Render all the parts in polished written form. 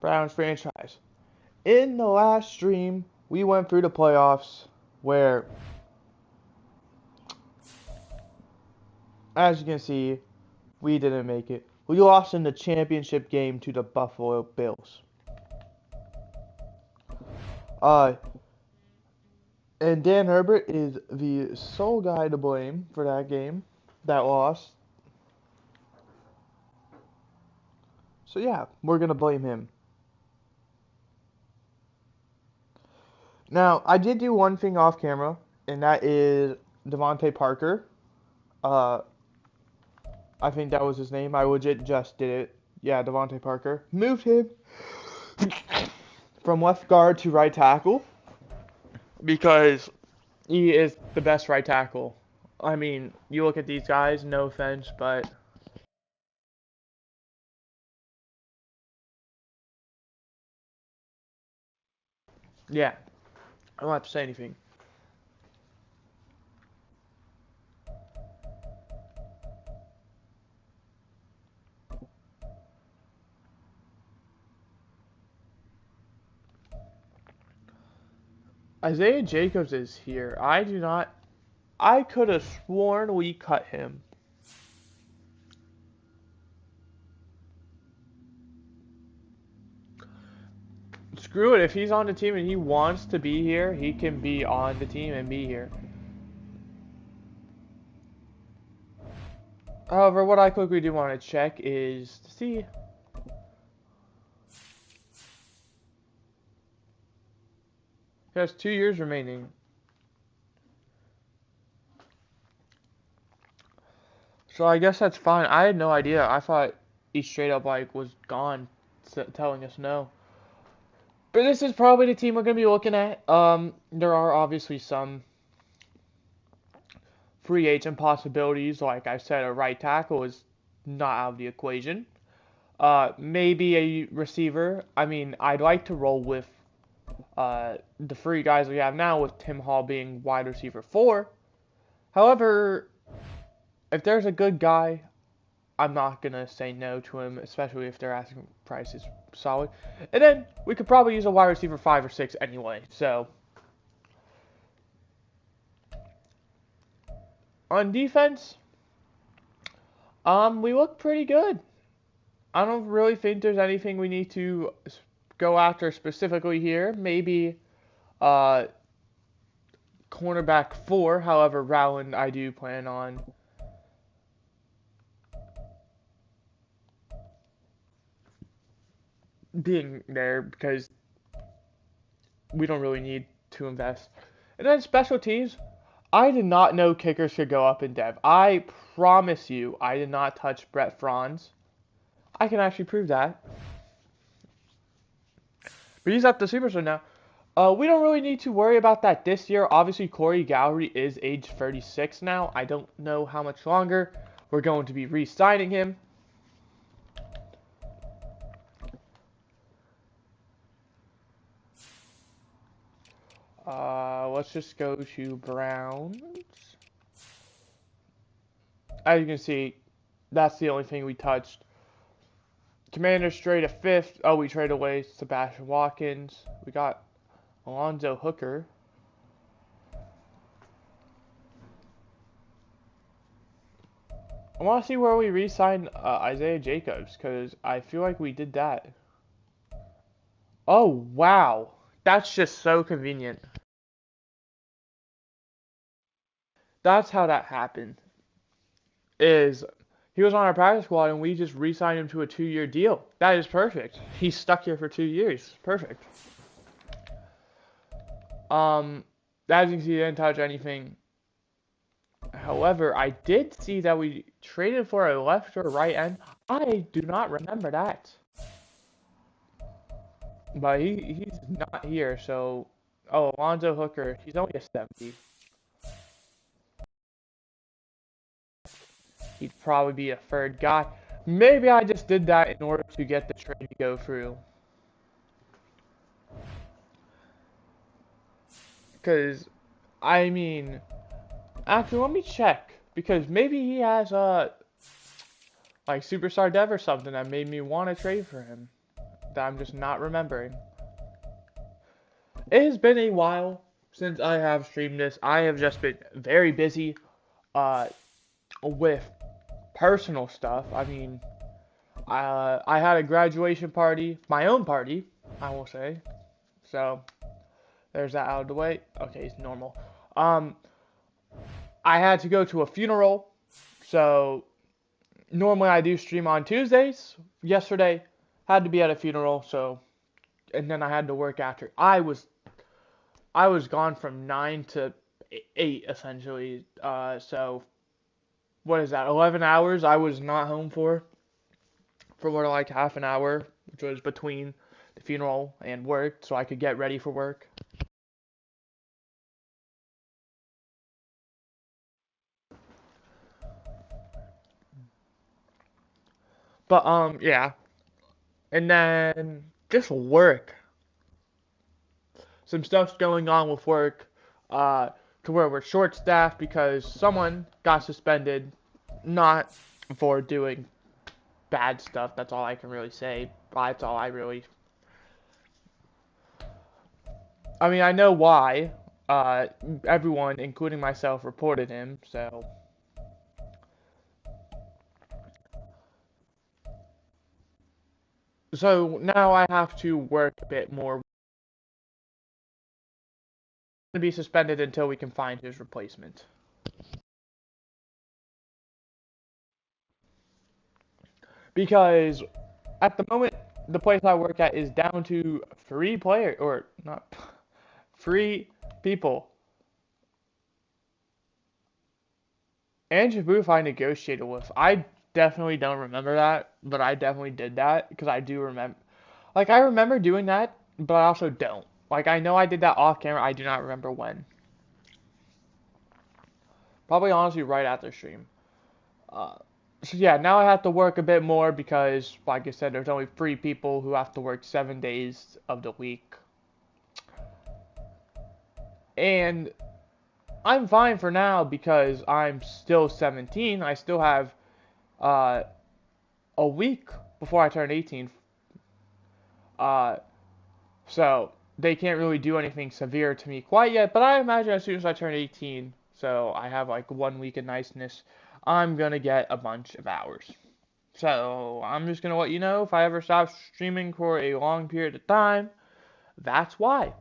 Browns franchise. In the last stream, we went through the playoffs where, as you can see, we didn't make it. We lost in the championship game to the Buffalo Bills. Uh, and Dan Herbert is the sole guy to blame for that game, that loss. So yeah, we're gonna blame him. Now, I did do one thing off camera, and that is Devontae Parker. Uh, I think that was his name. I legit just did it. Yeah, Devontae Parker. Moved him from left guard to right tackle because he is the best right tackle. I mean, you look at these guys, no offense, but yeah, I don't have to say anything. Isaiah Jacobs is here. I could have sworn we cut him. Screw it. If he's on the team and he wants to be here, he can be on the team and be here. However, what I quickly do want to check is to see. He has 2 years remaining. So I guess that's fine. I had no idea. I thought he straight up like was gone, telling us no. But this is probably the team we're gonna be looking at. There are obviously some free agent possibilities. Like I said, a right tackle is not out of the equation. Maybe a receiver. I mean, I'd like to roll with the free guys we have now, with Tim Hall being wide receiver 4. However, if there's a good guy, I'm not gonna say no to him, especially if their asking price is solid. And then we could probably use a wide receiver 5 or 6 anyway. So on defense, we look pretty good. I don't really think there's anything we need to go after specifically here. Maybe cornerback 4. However, Rowland, I do plan on being there because we don't really need to invest. And then special teams, I did not know kickers could go up in dev. I promise you, I did not touch Brett Franz. I can actually prove that. But he's up to Superstar now. We don't really need to worry about that this year. Obviously, Corey Gallery is age 36 now. I don't know how much longer we're going to be re-signing him. Let's just go to Browns. As you can see, that's the only thing we touched. Commanders trade a 5th. Oh, we trade away Sebastian Watkins. We got Alonzo Hooker. I want to see where we re-sign Isaiah Jacobs, because I feel like we did that. Oh, wow. That's just so convenient. That's how that happened. Is he was on our practice squad and we just re-signed him to a 2-year deal. That is perfect. He's stuck here for 2 years. Perfect. As you can see, he didn't touch anything. However, I did see that we traded for a left or right end. I do not remember that. But he's not here, so... Oh, Alonzo Hooker, he's only a 70. He'd probably be a 3rd guy. Maybe I just did that in order to get the trade to go through. Because, I mean... Actually, let me check. Because maybe he has, like, Superstar Dev or something that made me want to trade for him. that I'm just not remembering. It has been a while since I have streamed this. I have just been very busy uh, with personal stuff. I mean, I had a graduation party, my own party, I will say. So there's that out of the way. Okay, it's normal. Um, I had to go to a funeral, so normally I do stream on Tuesdays. Yesterday had to be at a funeral, so and then I had to work after. I was gone from 9 to 8 essentially. So what is that? 11 hours I was not home for what like half an hour, which was between the funeral and work, so I could get ready for work. But yeah, and then just work. Some stuff's going on with work, uh, to where we're short staffed because someone got suspended, not for doing bad stuff. That's all I can really say. That's all I really. I mean, I know why. Everyone, including myself, reported him. So now I have to work a bit more. To be suspended until we can find his replacement. Because at the moment, the place I work at is down to 3 players, or not, 3 people. Andrew Booth I negotiated with. I definitely don't remember that, but I definitely did that because I do remember. Like, I remember doing that, but I also don't. Like, I know I did that off camera, I do not remember when. Probably honestly right after stream. Uh, so yeah, now I have to work a bit more because, like I said, there's only 3 people who have to work 7 days of the week. And I'm fine for now because I'm still 17. I still have uh, a week before I turn 18. Uh, so they can't really do anything severe to me quite yet. But I imagine as soon as I turn 18, so I have like 1 week of niceness, I'm gonna get a bunch of hours. So I'm just gonna let you know if I ever stop streaming for a long period of time, that's why.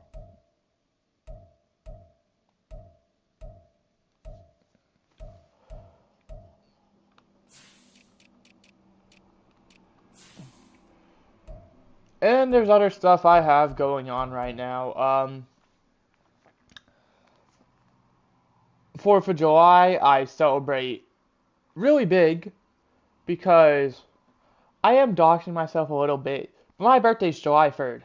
And there's other stuff I have going on right now. 4th of July, I celebrate really big because I am doxing myself a little bit. My birthday's July 3rd.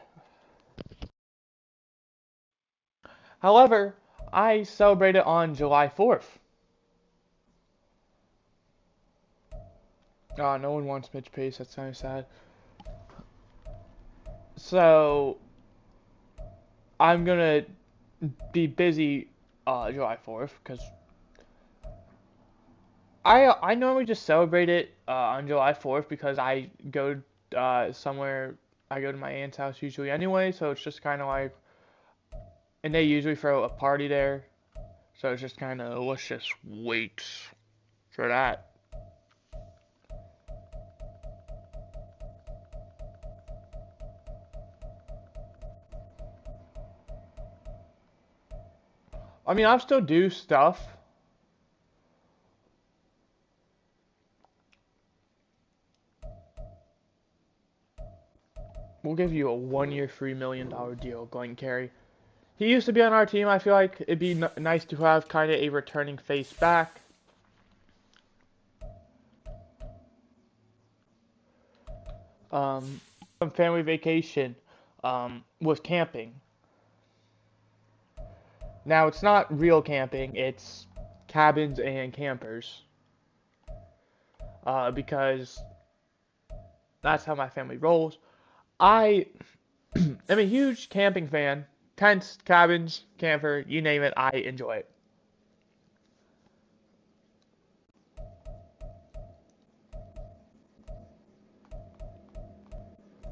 However, I celebrate it on July 4th. Oh, no one wants Mitch Pace. That's kind of sad. So, I'm gonna be busy July 4th because I normally just celebrate it on July 4th because I go somewhere. I go to my aunt's house usually anyway, so it's just kind of like, and they usually throw a party there, so it's just kind of let's just wait for that. I mean, I still do stuff. We'll give you a 1 year, $3 million deal, Glenn Carey. He used to be on our team. I feel like it'd be nice to have kind of a returning face back. Some family vacation with camping. Now, it's not real camping, it's cabins and campers. Because that's how my family rolls. I am a huge camping fan. Tents, cabins, camper, you name it, I enjoy it.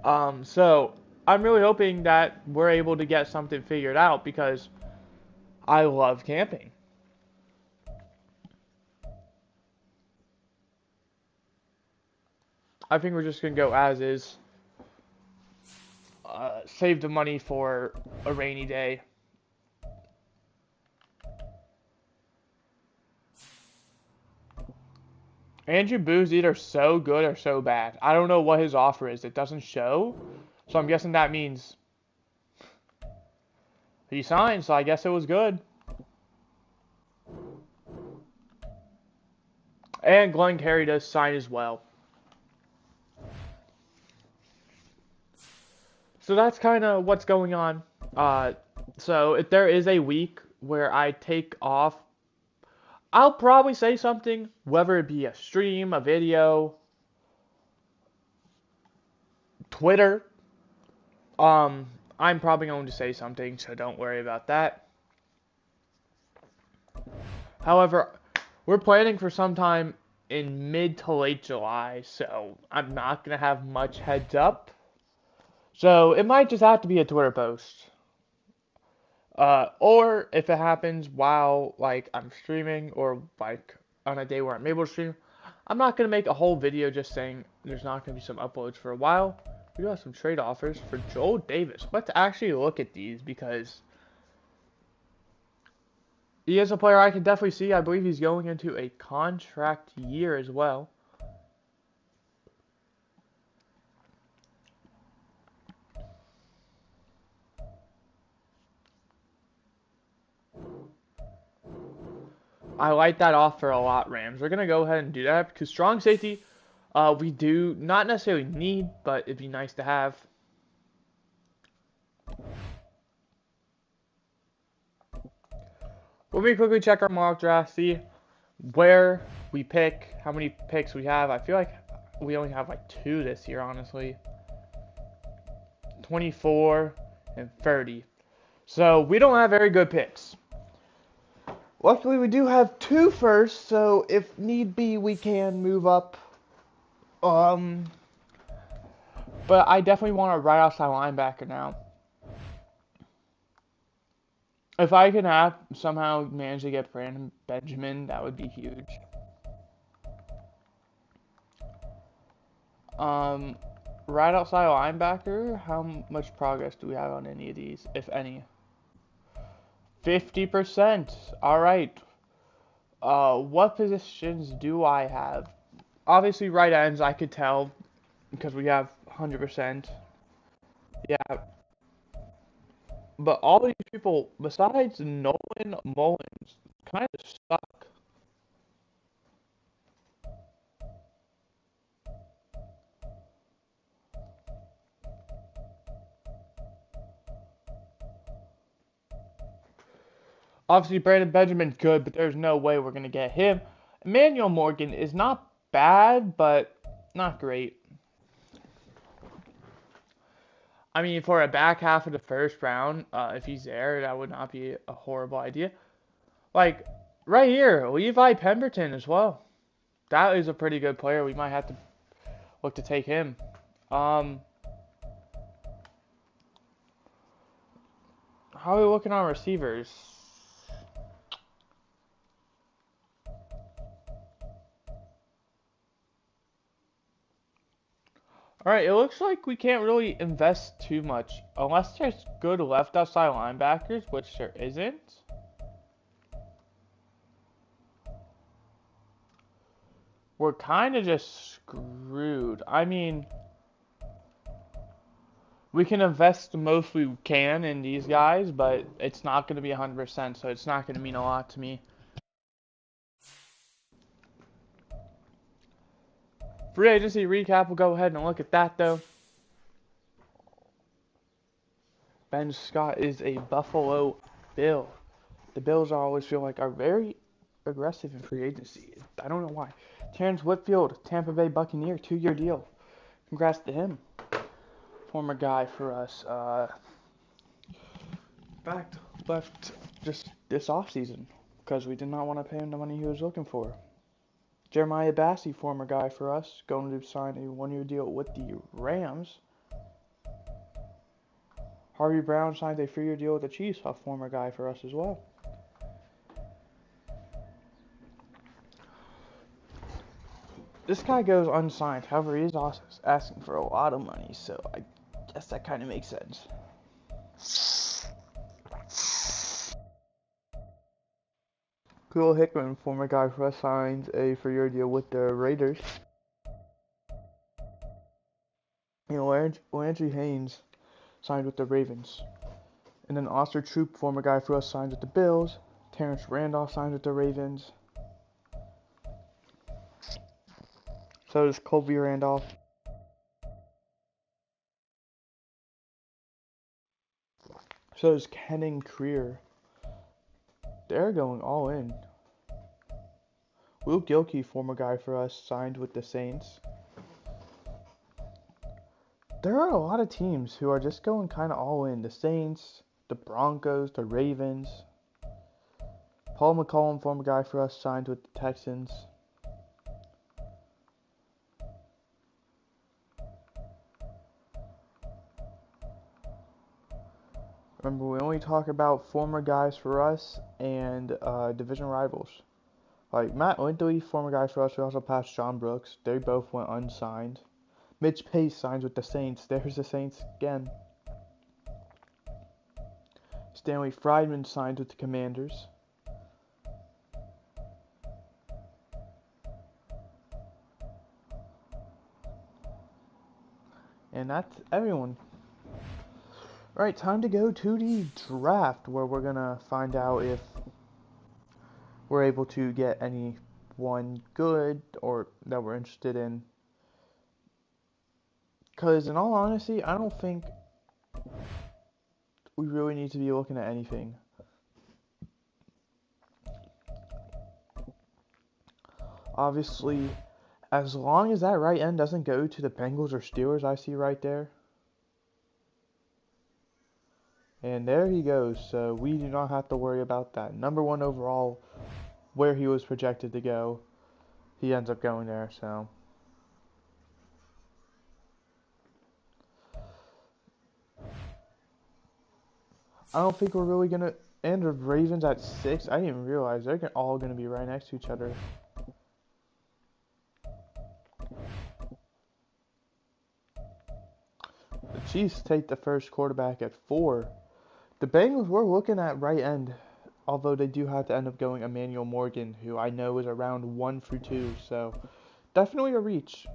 So I'm really hoping that we're able to get something figured out because I love camping. I think we're just gonna go as is. Save the money for a rainy day. Andrew Boo's either so good or so bad. I don't know what his offer is. It doesn't show. So I'm guessing that means he signed, so I guess it was good. And Glenn Carey does sign as well. So that's kind of what's going on. So if there is a week where I take off, I'll probably say something, whether it be a stream, a video, Twitter. I'm probably going to say something, so don't worry about that. However, we're planning for sometime in mid to late July, so I'm not going to have much heads up. So it might just have to be a Twitter post. Or if it happens while like I'm streaming or like on a day where I'm able to stream, I'm not gonna make a whole video just saying there's not gonna be some uploads for a while. We got some trade offers for Joel Davis. Let's actually look at these because he is a player I can definitely see. I believe he's going into a contract year as well. I like that offer a lot, Rams. We're going to go ahead and do that because strong safety, we do not necessarily need, but it'd be nice to have. Let me quickly check our mock draft, see where we pick, how many picks we have. I feel like we only have like 2 this year, honestly. 24 and 30. So we don't have very good picks. Luckily, we do have 2 first, so if need be, we can move up. But I definitely want a right outside linebacker now. If I can have somehow manage to get Brandon Benjamin, that would be huge. Right outside linebacker, how much progress do we have on any of these, if any? 50%. All right. What positions do I have? Obviously, right ends, I could tell because we have 100%. Yeah. But all these people, besides Nolan Mullins, kind of suck. Obviously, Brandon Benjamin's good, but there's no way we're going to get him. Emmanuel Morgan is not bad, but not great. I mean, for a back half of the first round, if he's there, that would not be a horrible idea. Like, right here, Levi Pemberton as well. That is a pretty good player. We might have to look to take him. How are we looking on receivers? Alright, it looks like we can't really invest too much. Unless there's good left outside linebackers, which there isn't. We're kind of just screwed. I mean, we can invest the most we can in these guys, but it's not going to be 100%, so it's not going to mean a lot to me. Free agency recap, we'll go ahead and look at that, though. Ben Scott is a Buffalo Bill. The Bills I always feel like are very aggressive in free agency. I don't know why. Terrence Whitfield, Tampa Bay Buccaneer, 2-year deal. Congrats to him. Former guy for us. Left just this offseason because we did not want to pay him the money he was looking for. Jeremiah Bassey, former guy for us, going to sign a 1-year deal with the Rams. Harvey Brown signs a 3-year deal with the Chiefs, a former guy for us as well. This guy goes unsigned. However, he is also asking for a lot of money, so I guess that kind of makes sense. Khalil Hickman, former guy for us, signs a 3-year deal with the Raiders. Landry Haynes signed with the Ravens. And then Oster Troop, former guy for us, signs with the Bills. Terrence Randolph signs with the Ravens. So does Colby Randolph. So does Kenning Creer. They're going all in. Luke Gilkey, former guy for us, signed with the Saints. There are a lot of teams who are just going kind of all in. The Saints, the Broncos, the Ravens. Paul McCollum, former guy for us, signed with the Texans. Remember, we only talk about former guys for us and division rivals. Like Matt Lindley, former guy for us, we also passed John Brooks. They both went unsigned. Mitch Pace signs with the Saints. There's the Saints again. Stanley Friedman signs with the Commanders. And that's everyone. Alright, time to go to the draft, where we're going to find out if we're able to get anyone good or that we're interested in. Because in all honesty, I don't think we really need to be looking at anything. Obviously, as long as that right end doesn't go to the Bengals or Steelers, I see right there. And there he goes, so we do not have to worry about that. Number 1 overall, where he was projected to go, he ends up going there, so. I don't think we're really going to, and the Ravens at 6, I didn't even realize they're all going to be right next to each other. The Chiefs take the first quarterback at 4. The Bengals were looking at right end, although they do have to end up going Emmanuel Morgan, who I know is around 1 through 2, so definitely a reach.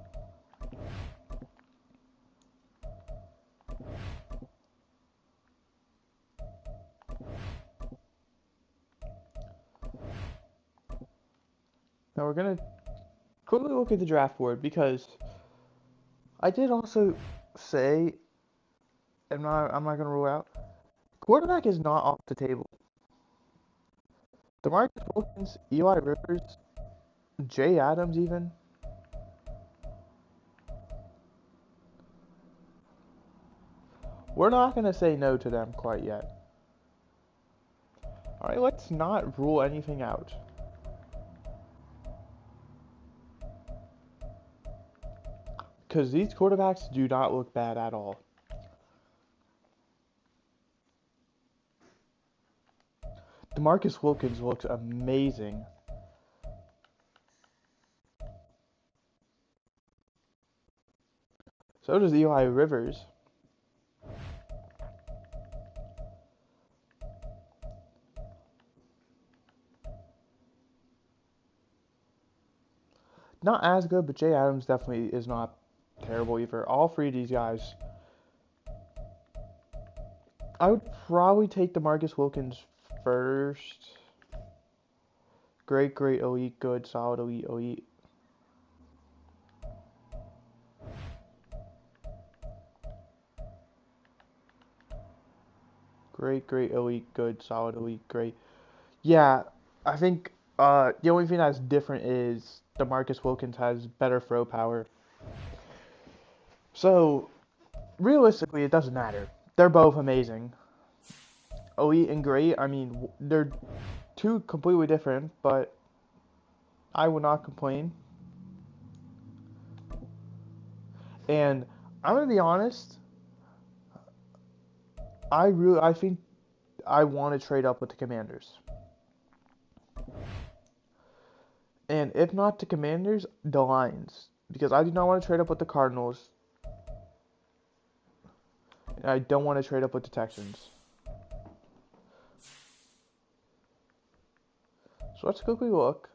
Now we're going to quickly look at the draft board, because I did also say, I'm not going to rule out, quarterback is not off the table. DeMarcus Wilkins, Eli Rivers, Jay Adams even. We're not going to say no to them quite yet. Alright, let's not rule anything out. Because these quarterbacks do not look bad at all. DeMarcus Wilkins looks amazing. So does Eli Rivers. Not as good, but Jay Adams definitely is not terrible either. All 3 of these guys. I would probably take DeMarcus Wilkins first. Great, elite, good, solid, elite. Great, elite, good, solid, elite, great. Yeah, I think the only thing that's different is DeMarcus Wilkins has better throw power. So, realistically, it doesn't matter. They're both amazing. Elite and great, I mean, they're 2 completely different, but I will not complain. And I'm going to be honest, I think I want to trade up with the Commanders. And if not the Commanders, the Lions. Because I do not want to trade up with the Cardinals. And I don't want to trade up with the Texans. So let's quickly look.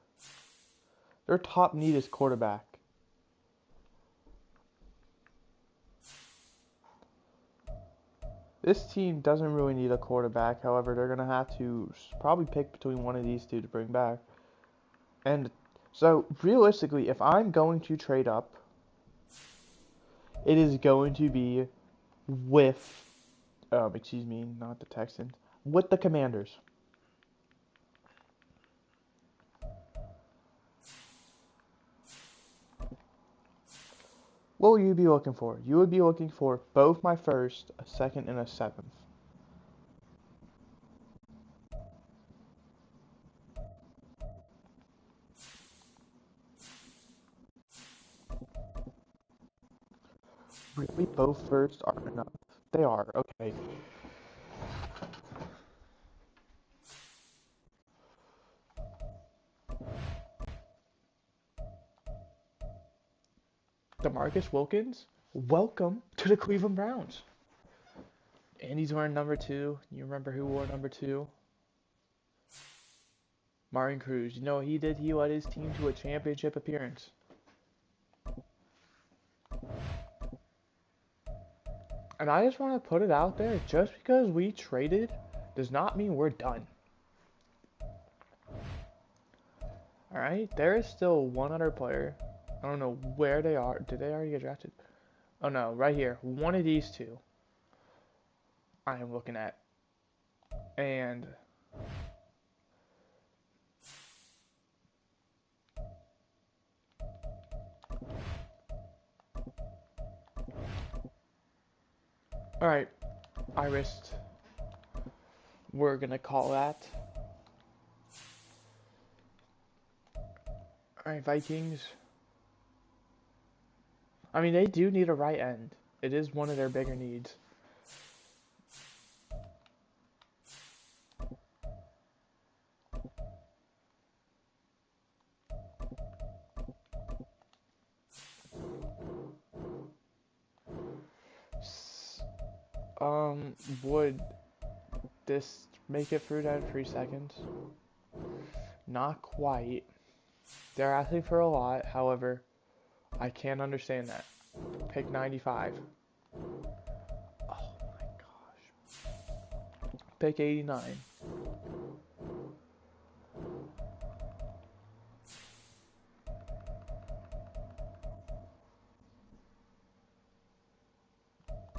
Their top need is quarterback. This team doesn't really need a quarterback. However, they're going to have to probably pick between one of these two to bring back. And so, realistically, if I'm going to trade up, it is going to be with, excuse me, not the Texans, with the Commanders. What will you be looking for? You would be looking for both my first, a second, and a seventh. Really, both first are enough. They are, okay. DeMarcus Wilkins, welcome to the Cleveland Browns. And he's wearing number 2. You remember who wore number 2? Martin Cruz. You know what he did? He led his team to a championship appearance. And I just want to put it out there, just because we traded does not mean we're done. Alright, there is still one other player. I don't know where they are. Did they already get drafted? Oh no, right here. One of these two I am looking at. And alright, Iris. We're gonna call that. Alright, Vikings. I mean, they do need a right end. It is one of their bigger needs. Would this make it through that in 3 seconds? Not quite. They're asking for a lot, however, I can't understand that. Pick 95. Oh my gosh. Pick 89.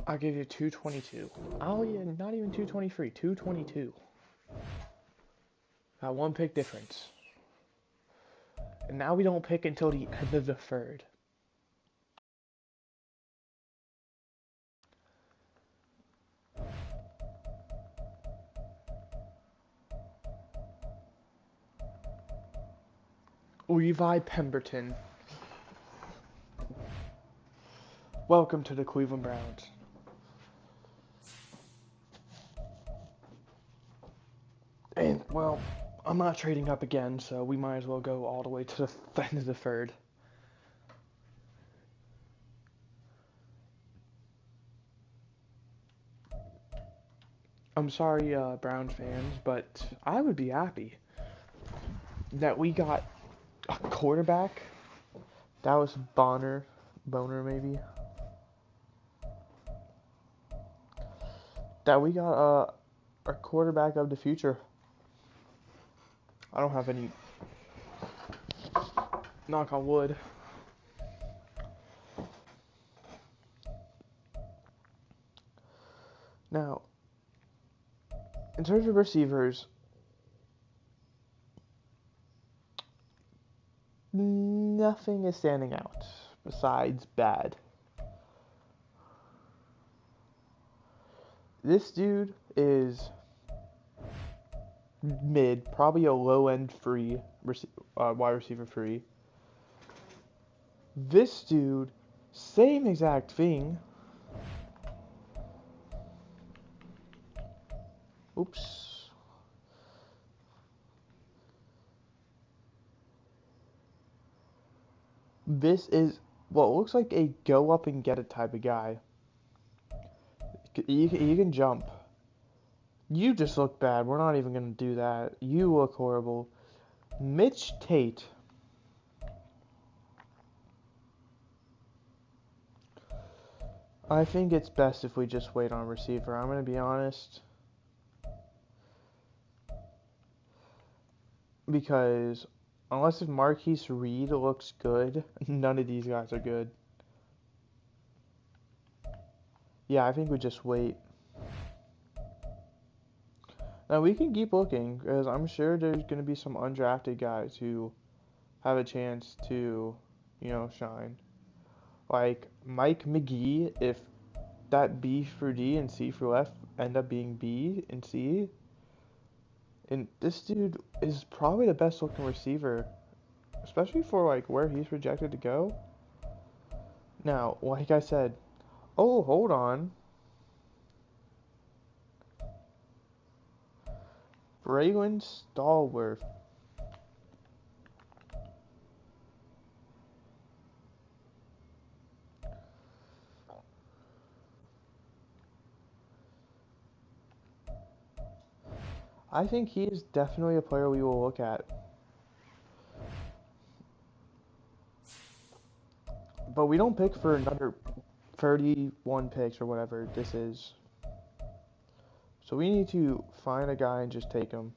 I'll give you 222. Oh yeah, not even 223, 222. Got one pick difference. And now we don't pick until the end of the third. Levi Pemberton. Welcome to the Cleveland Browns. And, well, I'm not trading up again, so we might as well go all the way to the end of the third. I'm sorry, Browns fans, but I would be happy that we got a quarterback. That was Boner maybe. That we got a quarterback of the future. I don't have any, knock on wood. Now, in terms of receivers, nothing is standing out besides bad. This dude is mid, probably a low end free, wide receiver free. This dude, same exact thing. Oops. This is what looks like a go up and get it type of guy. You can jump. You just look bad. We're not even going to do that. You look horrible. Mitch Tate. I think it's best if we just wait on receiver. I'm going to be honest. Because unless if Marquise Reed looks good, none of these guys are good. Yeah, I think we just wait. Now we can keep looking, because I'm sure there's going to be some undrafted guys who have a chance to, shine. Like Mike McGee, if that B for D and C for F end up being B and C, and this dude is probably the best looking receiver, especially for like where he's projected to go. Now, like I said, oh, hold on. Braylon Stallworth. I think he is definitely a player we will look at. But we don't pick for another 31 picks or whatever this is. So we need to find a guy and just take him.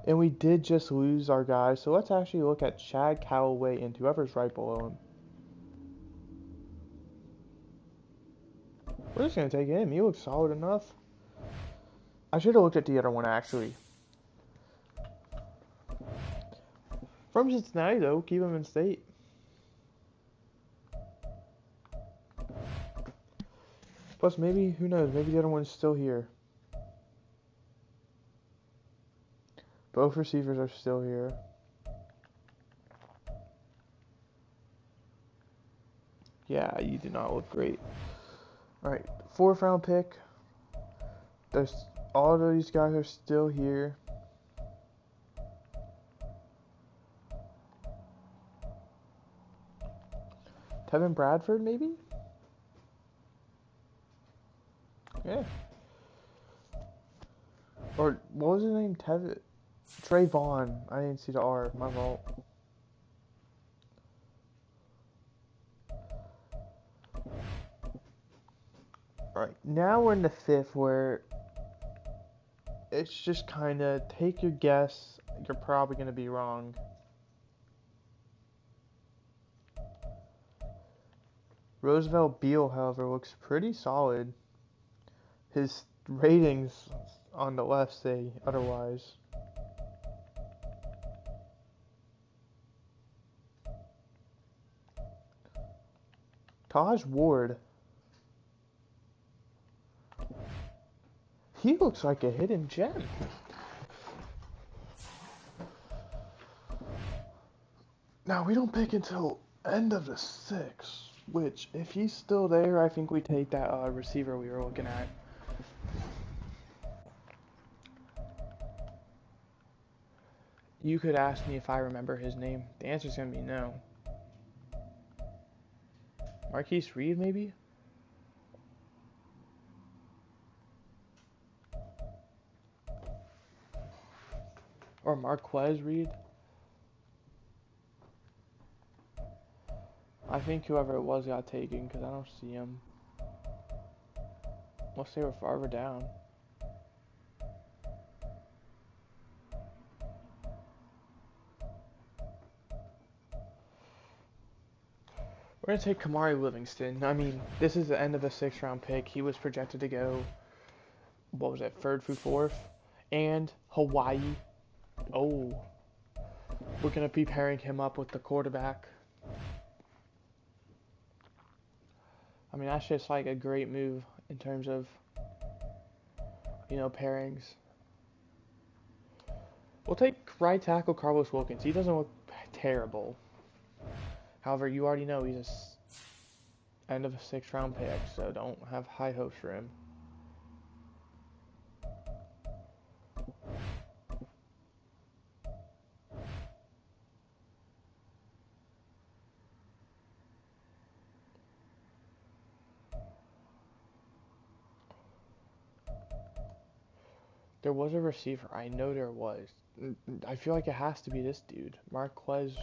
And we did just lose our guy, so let's actually look at Chad Callaway and whoever's right below him. We're just going to take him. He looks solid enough. I should have looked at the other one, actually. From Cincinnati, though. Keep him in state. Plus, maybe, who knows, maybe the other one's still here. Both receivers are still here. Yeah, you do not look great. Alright, 4th round pick. There's all of these guys are still here. Tevin Bradford, maybe? Yeah. Or, what was his name? Trayvon. I didn't see the R. My fault. Alright, now we're in the 5th where it's just kind of take your guess. You're probably going to be wrong. Roosevelt Beal, however, looks pretty solid. His ratings on the left say otherwise. Taj Ward. He looks like a hidden gem. Now, we don't pick until end of the 6th, which, if he's still there, I think we take that receiver we were looking at. You could ask me if I remember his name. The answer's going to be no. Marquise Reed, maybe? Or Marquez Reed? I think whoever it was got taken because I don't see him. Unless they were farther down. We're going to take Kamari Livingston. I mean, this is the end of the 6th round pick. He was projected to go, what was it, 3rd through 4th? And Hawaii. Oh. We're going to be pairing him up with the quarterback. I mean, that's just like a great move in terms of, pairings. We'll take right tackle Carlos Wilkins. He doesn't look terrible. However, you already know he's End of a 6th round pick, so don't have high hopes for him. There was a receiver. I know there was. I feel like it has to be this dude. Marquise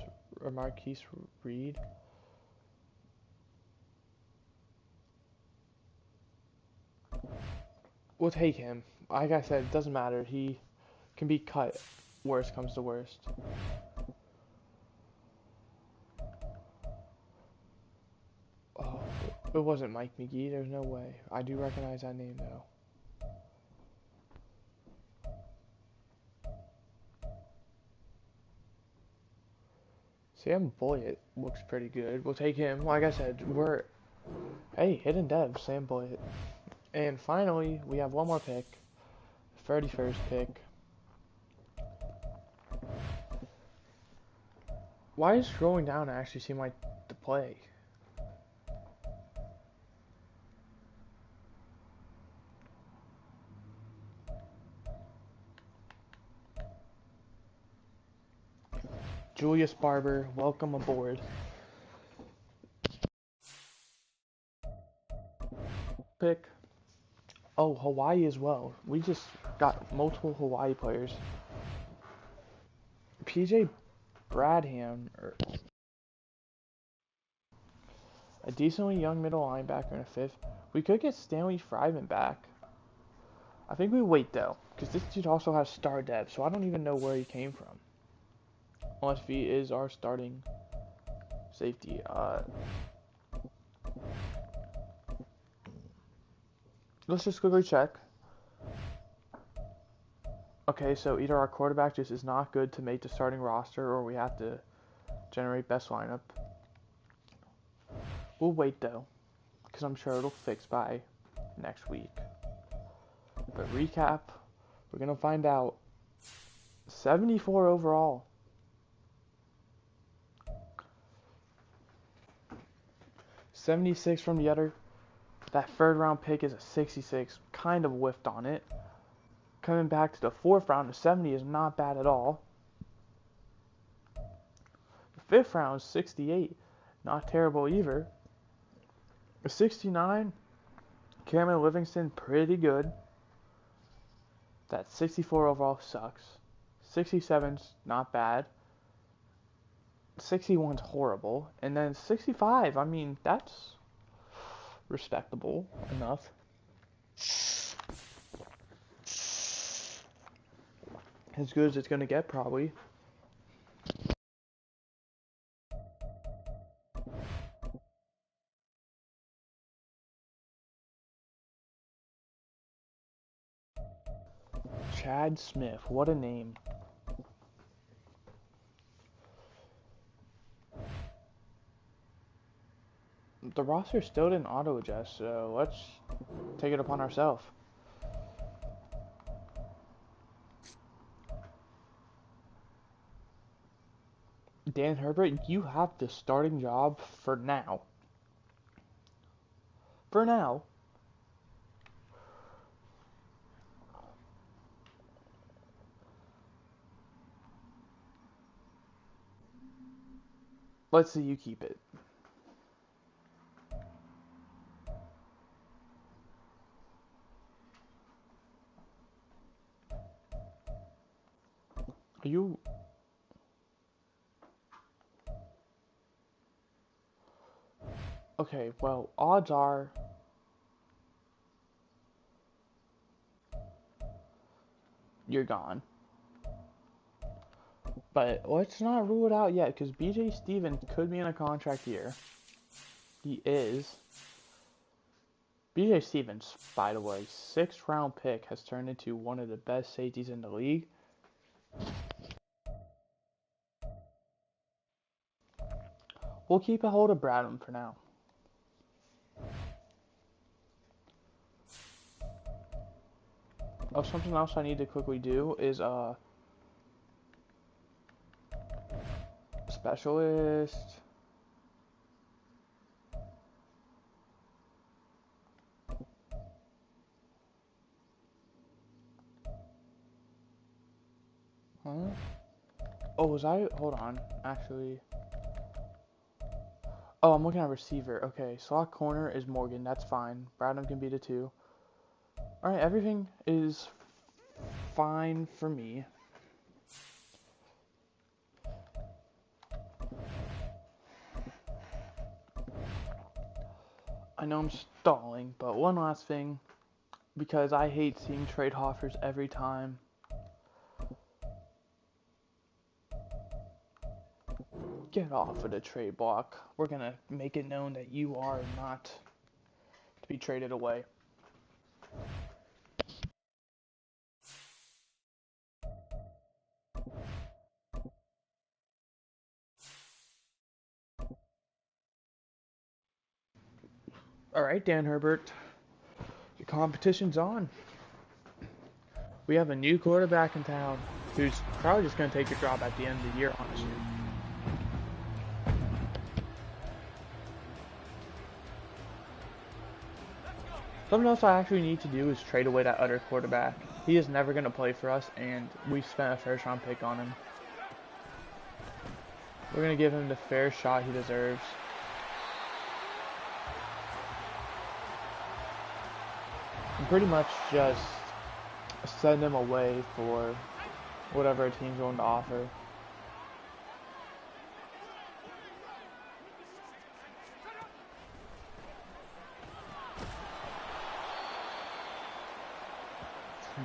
Reed. We'll take him. Like I said, it doesn't matter. He can be cut. Worst comes to worst. Oh, it wasn't Mike McGee. There's no way. I do recognize that name though. Sam Boyd looks pretty good. We'll take him. Like I said, hey, hidden dev, Sam Boyd. And finally, we have one more pick. 31st pick. Why is scrolling down actually seem like the play? Julius Barber, welcome aboard. Pick. Oh, Hawaii as well. We just got multiple Hawaii players. PJ Bradham, a decently young middle linebacker in a 5th. We could get Stanley Fryman back. I think we wait though, because this dude also has star depth, so I don't even know where he came from. Unless he is our starting safety. Let's just quickly check. Okay, so either our quarterback just is not good to make the starting roster, or we have to generate best lineup. We'll wait though, because I'm sure it'll fix by next week. But recap, we're going to find out. 74 overall. 76 from the other. That 3rd-round pick is a 66. Kind of whiffed on it. Coming back to the 4th round, the 70 is not bad at all. The 5th round, 68. Not terrible either. The 69, Cameron Livingston, pretty good. That 64 overall sucks. 67's not bad. 61's horrible. And then 65, I mean, that's respectable enough. As good as it's going to get, probably. Chad Smith, what a name. The roster still didn't auto-adjust, so let's take it upon ourselves. Dan Herbert, you have the starting job for now. For now. Let's see you keep it. Are you... Okay, well, odds are... you're gone. But let's not rule it out yet, because BJ Stevens could be in a contract year. He is. BJ Stevens, by the way, 6th-round pick, has turned into one of the best safeties in the league. We'll keep a hold of Bradham for now. Oh, something else I need to quickly do is specialist. Huh? Oh, was I? Hold on. Actually. Oh, I'm looking at receiver. Okay, slot corner is Morgan. That's fine. Bradham can be the 2. Alright, everything is fine for me. I know I'm stalling, but one last thing. Because I hate seeing trade offers every time. Get off of the trade block. We're gonna make it known that you are not to be traded away. Alright, Dan Herbert. The competition's on. We have a new quarterback in town who's probably just going to take your job at the end of the year, honestly. Something else I actually need to do is trade away that other quarterback. He is never going to play for us, and we spent a first round pick on him. We're going to give him the fair shot he deserves. And pretty much just send him away for whatever a team's going to offer.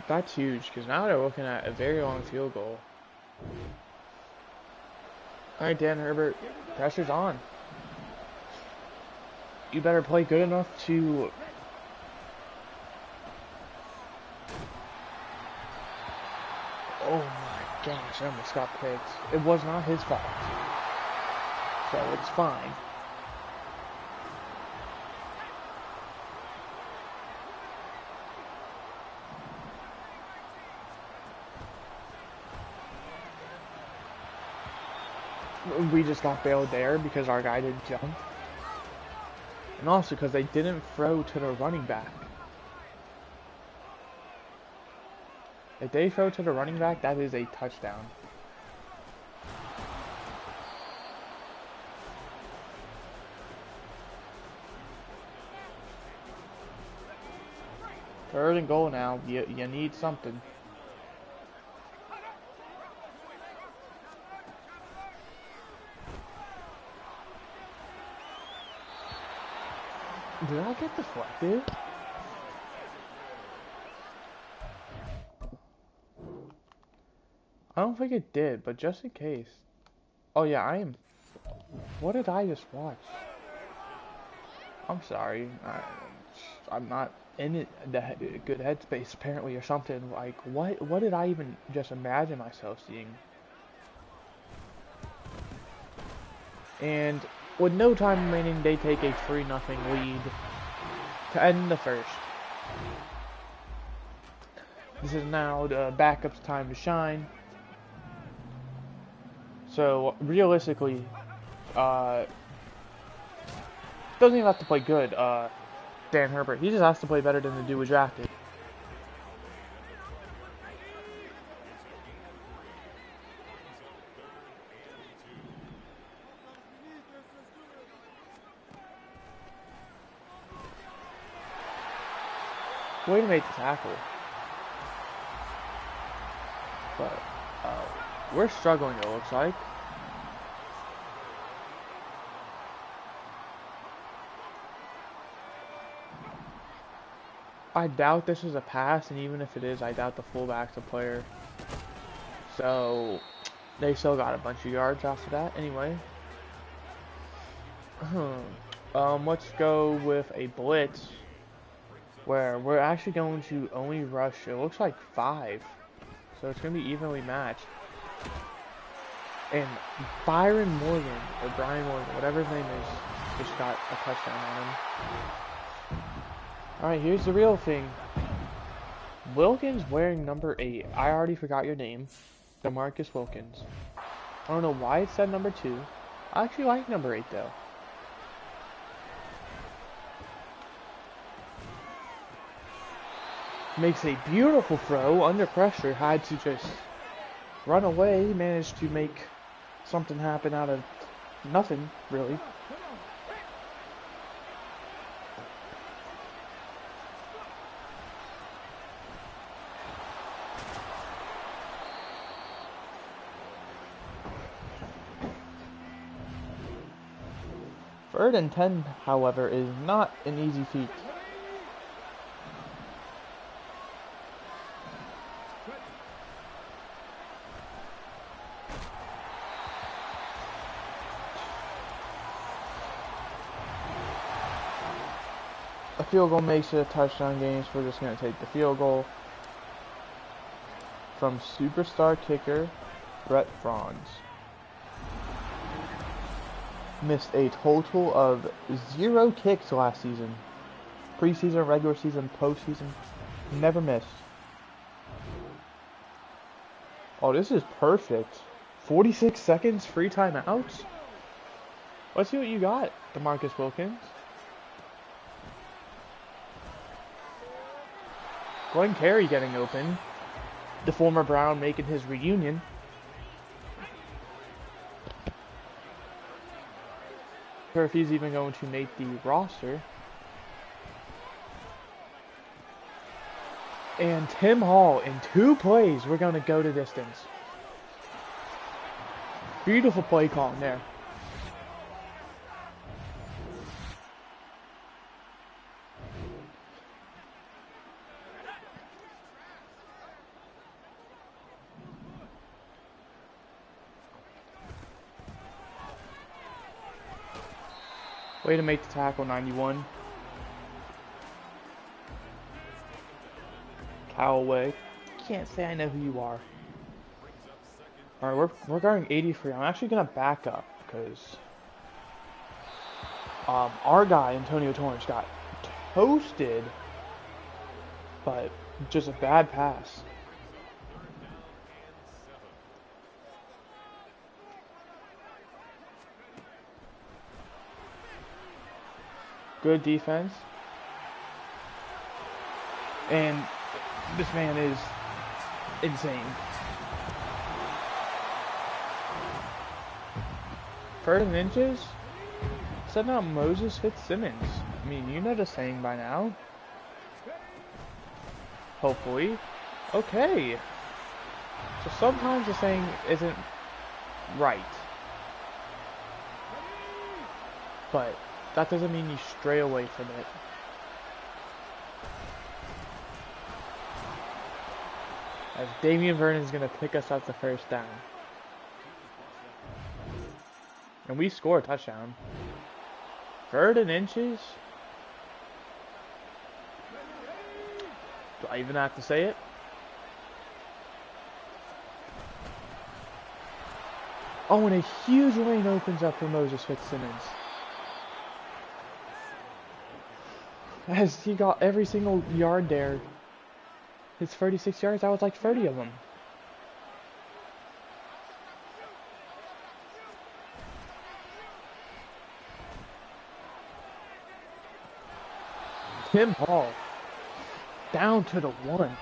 That's huge, because now they're looking at a very long field goal. Alright, Dan Herbert, pressure's on. You better play good enough to... Oh my gosh, I almost got picked. It was not his fault. So it's fine. We just got bailed there because our guy didn't jump. And also because they didn't throw to the running back. If they throw to the running back, that is a touchdown. Third and goal now. You need something. Did I get deflected? I don't think it did, but just in case. Oh yeah, I am... What did I just watch? I'm sorry. I'm not in it, the good headspace apparently or something. Like, what did I even just imagine myself seeing? And with no time remaining, they take a 3-0 lead to end the first. This is now the backup's time to shine. So realistically, doesn't even have to play good. Dan Herbert, he just has to play better than the dude we drafted. Way to make the tackle. But we're struggling, it looks like. I doubt this is a pass, and even if it is, I doubt the fullback's a player. So they still got a bunch of yards after that. Anyway, let's go with a blitz, where we're actually going to only rush. It looks like 5, so it's going to be evenly matched. And Byron Morgan, or Brian Morgan, whatever his name is, just got a touchdown on him. Alright, here's the real thing. Wilkins wearing number 8. I already forgot your name. DeMarcus Wilkins. I don't know why it said number 2. I actually like number 8 though. Makes a beautiful throw under pressure. Had to just run away. He managed to make something happen out of nothing, really. Third and 10, however, is not an easy feat. A field goal makes it a touchdown game, so we're just going to take the field goal from superstar kicker Brett Franz. Missed a total of 0 kicks last season. Preseason, regular season, postseason. Never missed. Oh, this is perfect. 46 seconds, free timeouts. Let's see what you got, DeMarcus Wilkins. Glenn Carey getting open. The former Brown making his reunion. Sure if he's even going to make the roster. And Tim Hall in 2 plays, we're going to go to distance. Beautiful play call there. Way to make the tackle, 91. Callaway. Can't say I know who you are. Alright, we're going 83. I'm actually going to back up because our guy, Antonio Torrance, got toasted, but just a bad pass. Good defense. And this man is insane. Third and inches? Said not Moses Fitzsimmons. I mean, you know the saying by now. Hopefully. Okay. So sometimes the saying isn't right. But that doesn't mean you stray away from it. As Damian Vernon is going to pick us up the first down. And we score a touchdown. Third and inches. Do I even have to say it? Oh, and a huge lane opens up for Moses Fitzsimmons. As he got every single yard there. His 36 yards, that was like 30 of them. Tim Hall. Down to the 1.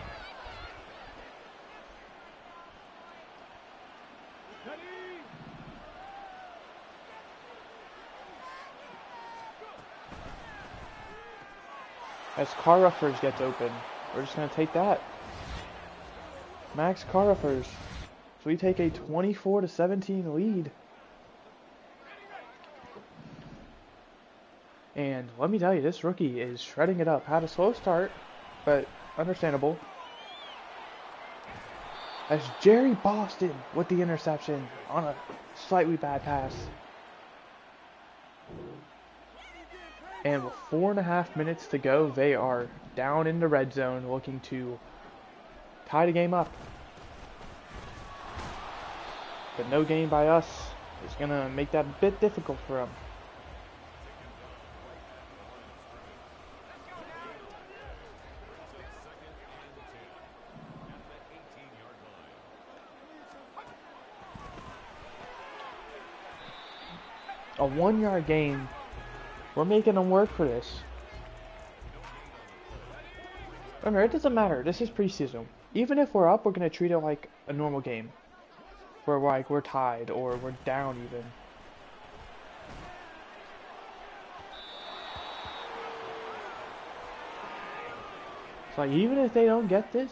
As Carruthers gets open, we're just going to take that. Max Carruthers. So we take a 24-17 lead. And let me tell you, this rookie is shredding it up. Had a slow start, but understandable. As Jerry Boston with the interception on a slightly bad pass. And with 4.5 minutes to go, they are down in the red zone looking to tie the game up. But no gain by us is going to make that a bit difficult for them. A 1-yard gain. We're making them work for this. Remember, it doesn't matter. This is preseason. Even if we're up, we're going to treat it like a normal game. where like we're tied or we're down even. It's like even if they don't get this,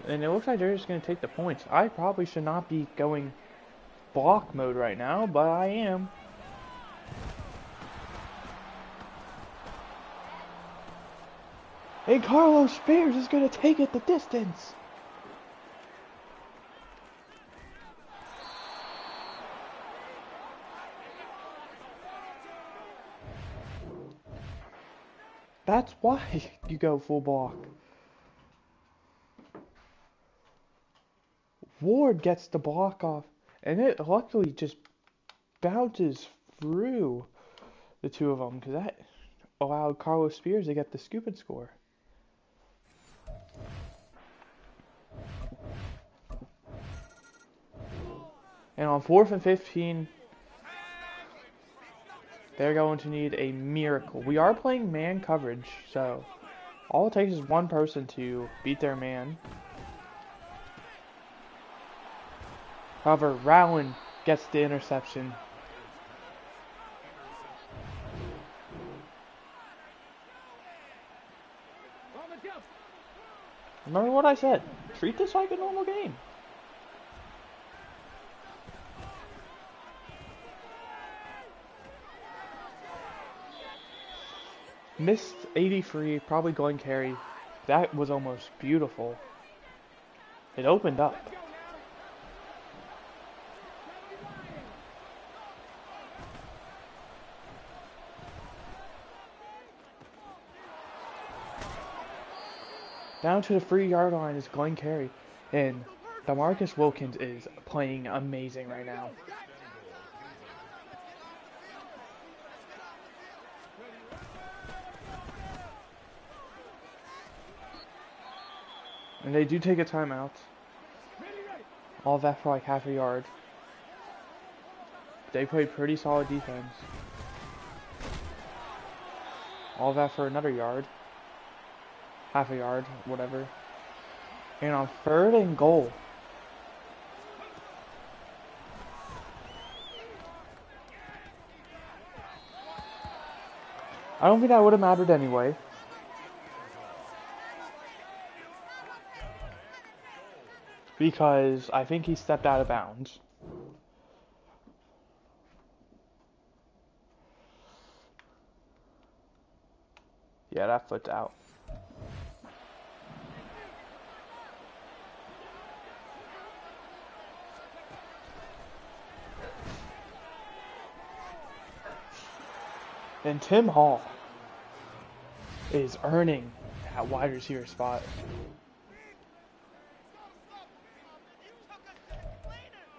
and it looks like they're just gonna take the points. I probably should not be going block mode right now, but I am. And Carlos Spears is gonna take it the distance. That's why you go full block. Ward gets the block off, and it luckily just bounces through the two of them, because that allowed Carlos Spears to get the scoop and score. And on 4th and 15, they're going to need a miracle. We are playing man coverage, so all it takes is one person to beat their man. However, Rowan gets the interception. Remember what I said. Treat this like a normal game. Missed 83, probably Glenn Carey. That was almost beautiful. It opened up. Down to the 3-yard line is Glenn Carey, and DeMarcus Wilkins is playing amazing right now. And they do take a timeout. All that for like half a yard. They played pretty solid defense. All that for another yard. Half a yard, whatever. And on 3rd and goal. I don't think that would have mattered anyway. Because I think he stepped out of bounds. Yeah, that foot's out. And Tim Hall is earning that wide receiver spot.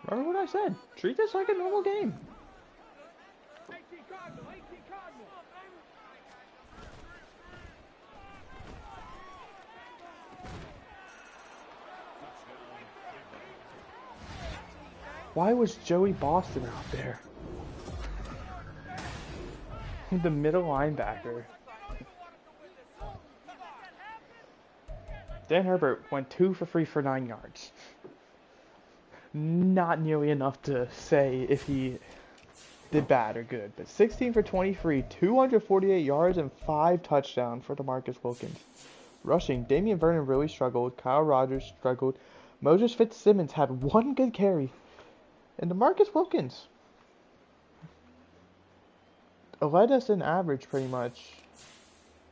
Remember what I said. Treat this like a normal game. Why was Joey Boston out there? The middle linebacker. Dan Herbert went 2 for 3 for 9 yards. Not nearly enough to say if he did bad or good, but 16 for 23, 248 yards and 5 touchdowns for DeMarcus Wilkins. Rushing, Damian Vernon really struggled, Kyle Rogers struggled, Moses Fitzsimmons had 1 good carry, and DeMarcus Wilkins led us in average pretty much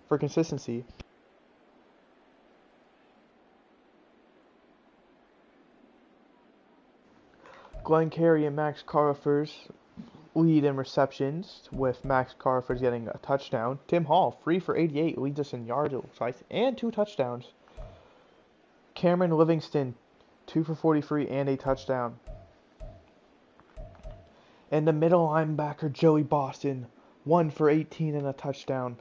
for consistency. Glenn Carey and Max Carruthers lead in receptions, with Max Carruthers getting a touchdown. Tim Hall, 3 for 88, leads us in yards, it looks like, and 2 touchdowns. Cameron Livingston, 2 for 43 and a touchdown. And the middle linebacker, Joey Boston, 1 for 18 and a touchdown.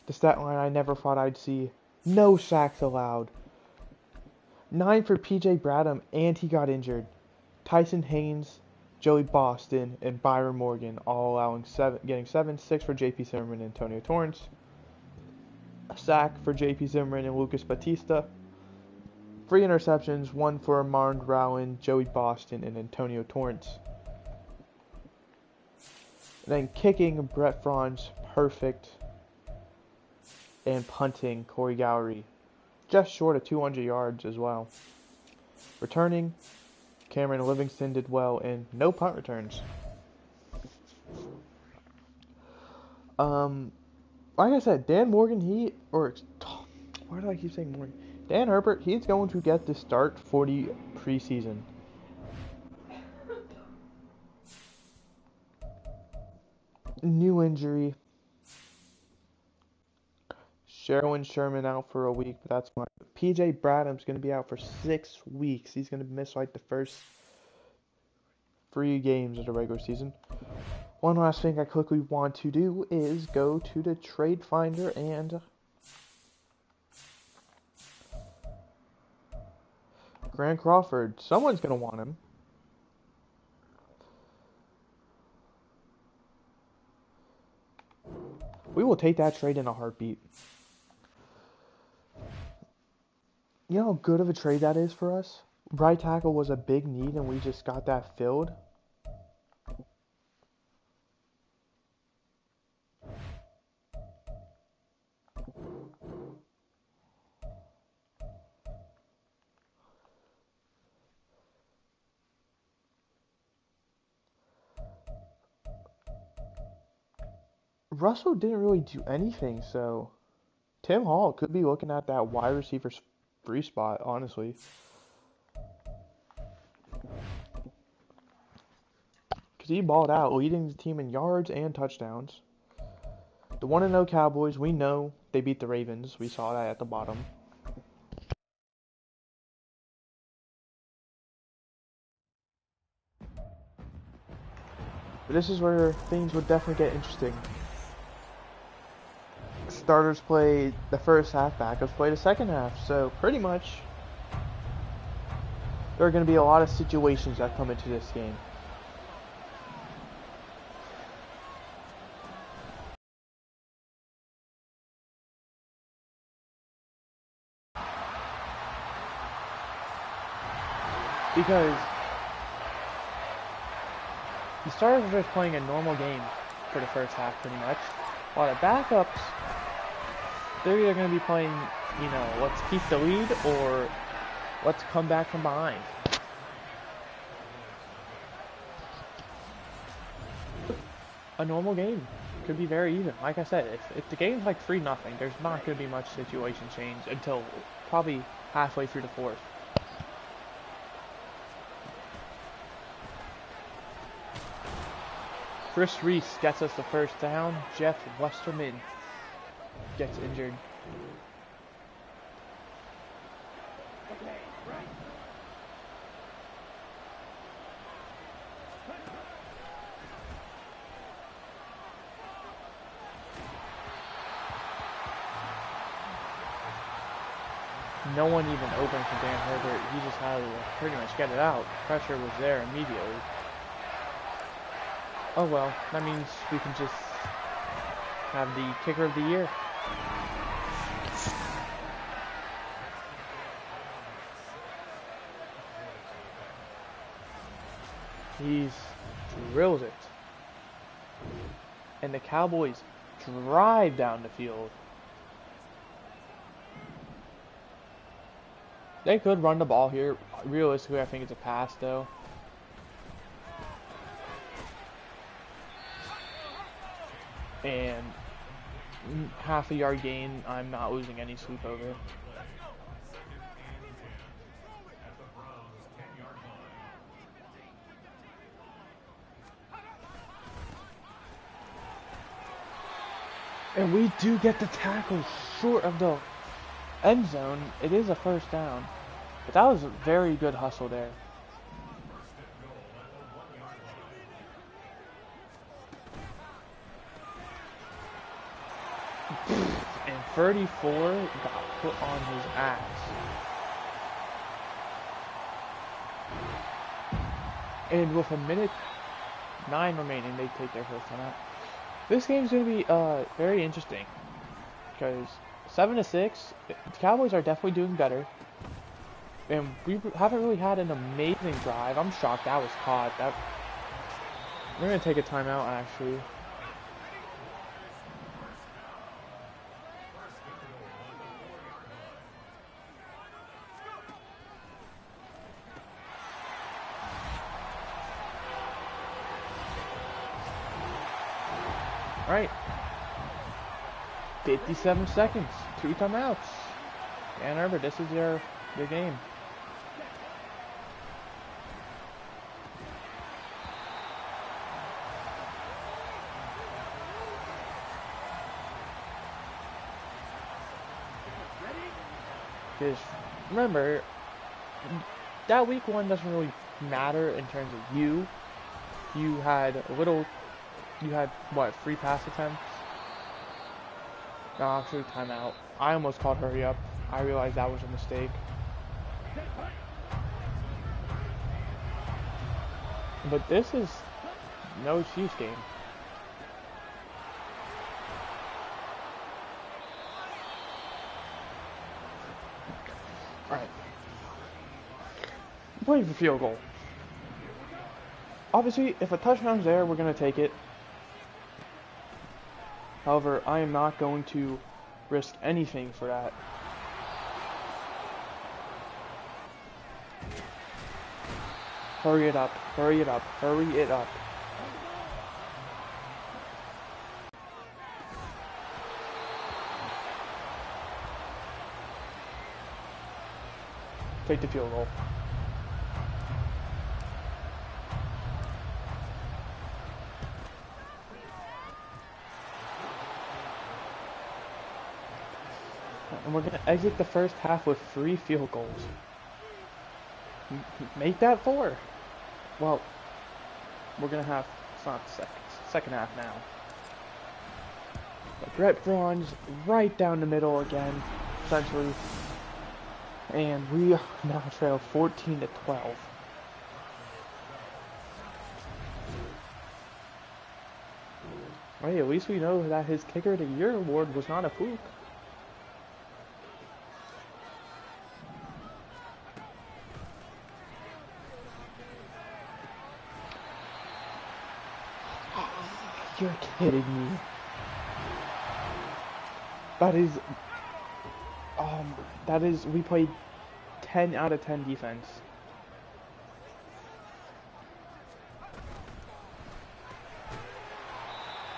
The stat line I never thought I'd see. No sacks allowed. 9 for PJ Bradham, and he got injured. Tyson Haynes, Joey Boston, and Byron Morgan all getting 7, 6 for J.P. Zimmerman and Antonio Torrance. A sack for J.P. Zimmerman and Lucas Batista. 3 interceptions, 1 for Marlon Rowan, Joey Boston, and Antonio Torrance. And then kicking, Brett Franz, perfect. And punting, Corey Gowrie, just short of 200 yards as well. Returning, Cameron Livingston did well, and no punt returns. Like I said, Dan Morgan, why do I keep saying Morgan? Dan Herbert, he's going to get the start for the preseason. New injury. Sherwin Sherman out for a week, but that's fine. PJ Bradham's going to be out for 6 weeks. He's going to miss like the first 3 games of the regular season. One last thing I quickly want to do is go to the trade finder and Grant Crawford. Someone's going to want him. We will take that trade in a heartbeat. You know how good of a trade that is for us? Right tackle was a big need and we just got that filled. Russell didn't really do anything, so Tim Hall could be looking at that wide receiver free spot, honestly. Because he balled out, leading the team in yards and touchdowns. The 1-0 Cowboys, we know they beat the Ravens. We saw that at the bottom. But this is where things would definitely get interesting. Starters play the first half, backups play the second half. So pretty much there are going to be a lot of situations that come into this game. Because the starters are just playing a normal game for the first half pretty much. While the backups, they're either going to be playing, you know, let's keep the lead or let's come back from behind. A normal game could be very even. Like I said, if the game's like 3-0, there's not going to be much situation change until probably halfway through the fourth. Chris Reese gets us the first down. Jeff Westerman gets injured. No one even opened for Dan Herbert. He just had to pretty much get it out. Pressure was there immediately. Oh well, that means we can just have the kicker of the year. He drills it. And the Cowboys drive down the field. They could run the ball here. Realistically, I think it's a pass though. And half a yard gain, I'm not losing any sleep over. And we do get the tackle short of the end zone. It is a first down. But that was a very good hustle there. And 34 got put on his ass. And with a minute 9 remaining, they take their first time out. This game's going to be very interesting. Because 7-6, the Cowboys are definitely doing better. And we haven't really had an amazing drive. I'm shocked that was caught. That we're gonna take a timeout actually. All right. 57 seconds. 2 timeouts. Ann Arbor, this is your game. Because remember, that week 1 doesn't really matter in terms of you. You had what, 3 pass attempts? No, actually timeout. I almost called hurry up. I realized that was a mistake. But this is no Chiefs game. Alright. Playing for field goal. Obviously, if a touchdown's there, we're going to take it. However, I am not going to risk anything for that. Hurry it up, hurry it up, hurry it up. Take the field goal. And we're going to exit the first half with 3 field goals. Make that 4. Well, we're going to have, it's not the second half now. But Brett Braun's right down the middle again, essentially. And we now trail 14-12. Hey, at least we know that his Kicker of the Year award was not a fluke. You're kidding me. That is, we played 10 out of 10 defense.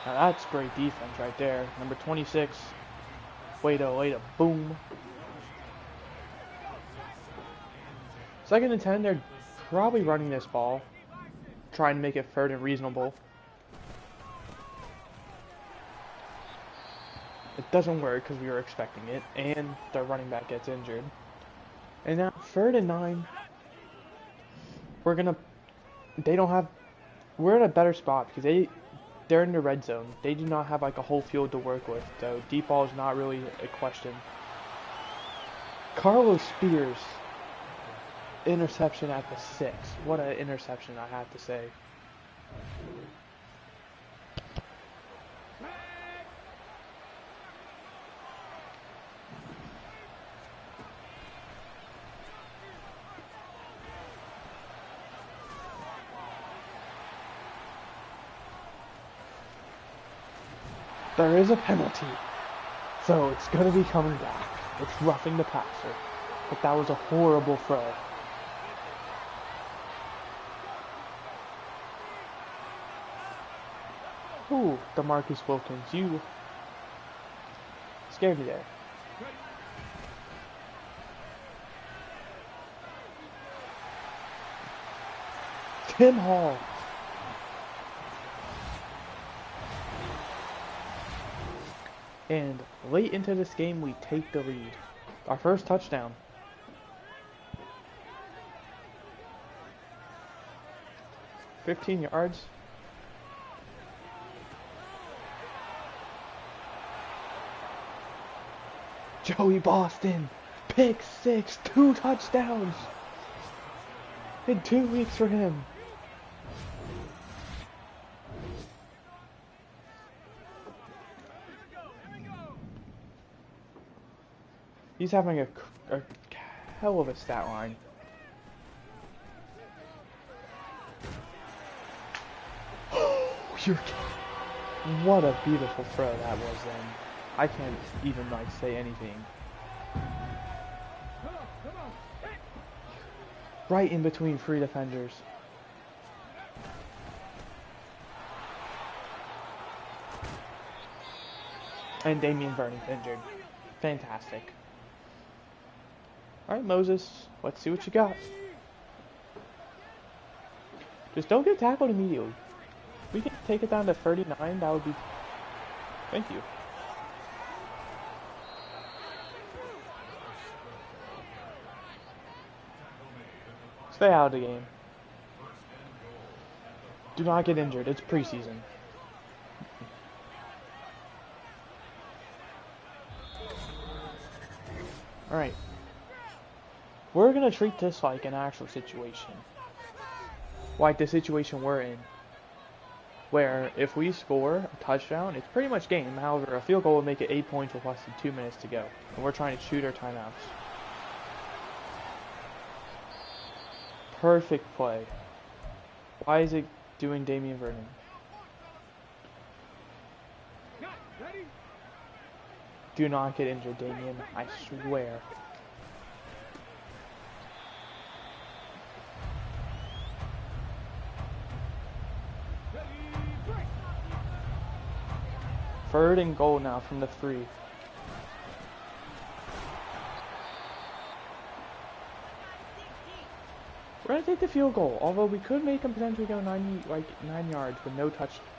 Now that's great defense right there. Number 26, way to boom. 2nd and 10, they're probably running this ball, trying to make it 3rd and reasonable. It doesn't work because we were expecting it, and the running back gets injured. And now 3rd and 9, we're in a better spot because they're in the red zone. They do not have like a whole field to work with, so deep ball is not really a question. Carlos Spears, interception at the 6. What an interception, I have to say. There is a penalty, so it's going to be coming back. It's roughing the passer, but that was a horrible throw. Ooh, DeMarcus Wilkins, you scared me there. Tim Hall. And late into this game, we take the lead. Our first touchdown. $15 yards. Joey Boston, pick 6, 2 touchdowns in 2 weeks for him. He's having hell of a stat line. You're kidding. What a beautiful throw that was then. I can't even like say anything. Right in between three defenders. And Damian Vernon's injured. Fantastic. Alright, Moses, let's see what you got. Just don't get tackled immediately. If we can take it down to 39, that would be... Thank you. Stay out of the game. Do not get injured. It's preseason. Alright. We're gonna treat this like an actual situation. Like the situation we're in. Where if we score a touchdown, it's pretty much game. However, a field goal will make it 8 points with less than 2 minutes to go. And we're trying to shoot our timeouts. Perfect play. Why is it doing Damian Vernon? Do not get injured, Damian. I swear. Third and goal now from the 3. We're gonna take the field goal, although we could make them potentially go 9 yards with no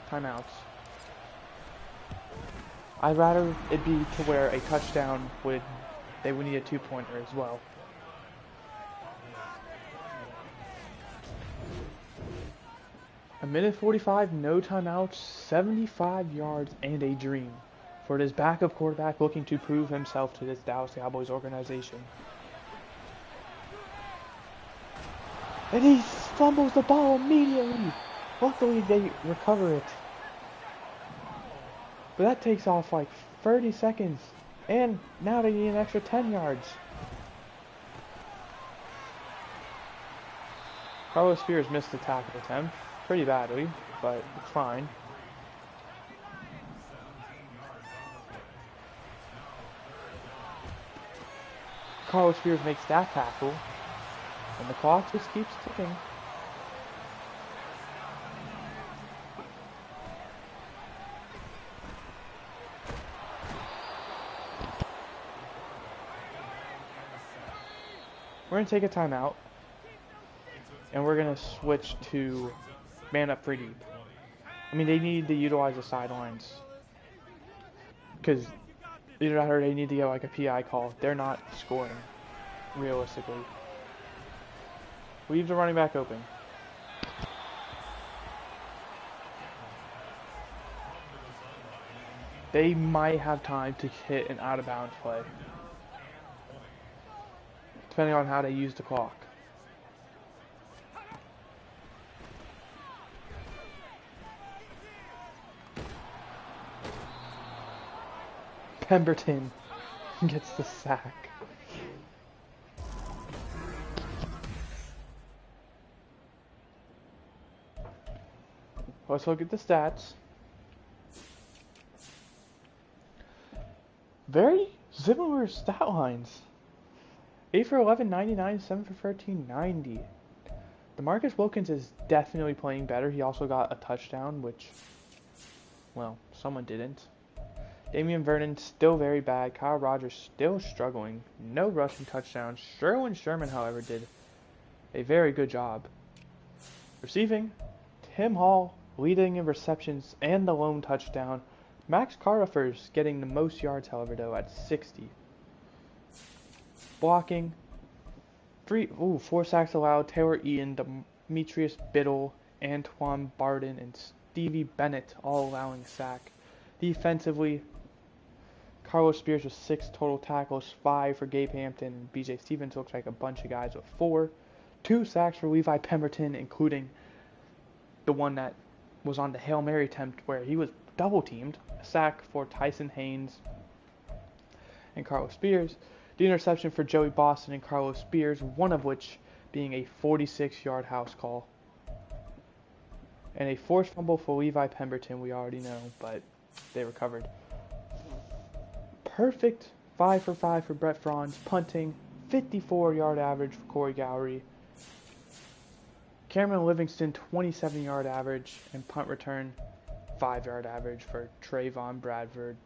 timeouts. I'd rather it be to where a touchdown they would need a 2-pointer as well. A minute 45, no timeouts, 75 yards, and a dream for this backup quarterback looking to prove himself to this Dallas Cowboys organization. And he fumbles the ball immediately. Luckily, they recover it. But that takes off like 30 seconds. And now they need an extra 10 yards. Carlos Spears missed the tackle attempt pretty badly, but it's fine. Carlos Spears makes that tackle. And the clock just keeps ticking. We're going to take a timeout. And we're going to switch to man up pretty deep. I mean, they need to utilize the sidelines. Because either that or they need to get like a PI call. They're not scoring, realistically. Leave the running back open. They might have time to hit an out-of-bounds play. Depending on how they use the clock. Pemberton gets the sack. Let's look at the stats. Very similar stat lines. 8 for 11, 99, 7 for 13, 90. DeMarcus Wilkins is definitely playing better. He also got a touchdown, which, well, someone didn't. Damian Vernon still very bad. Kyle Rogers still struggling. No rushing touchdowns. Sherwin Sherman, however, did a very good job. Receiving, Tim Hall leading in receptions and the lone touchdown. Max Carter's getting the most yards, however, though, at 60. Blocking, 4 sacks allowed. Taylor Eaton, Demetrius Biddle, Antoine Barden, and Stevie Bennett all allowing a sack. Defensively, Carlos Spears with 6 total tackles, 5 for Gabe Hampton, and BJ Stevens looks like a bunch of guys with 4. 2 sacks for Levi Pemberton, including the one that was on the Hail Mary attempt where he was double teamed. A sack for Tyson Haynes and Carlos Spears. The interception for Joey Boston and Carlos Spears, one of which being a 46-yard house call. And a forced fumble for Levi Pemberton, we already know, but they recovered. Perfect 5 for 5 for Brett Franz, punting, 54-yard average for Corey Gowrie. Cameron Livingston, 27-yard average, and punt return, 5-yard average for Trayvon Bradford.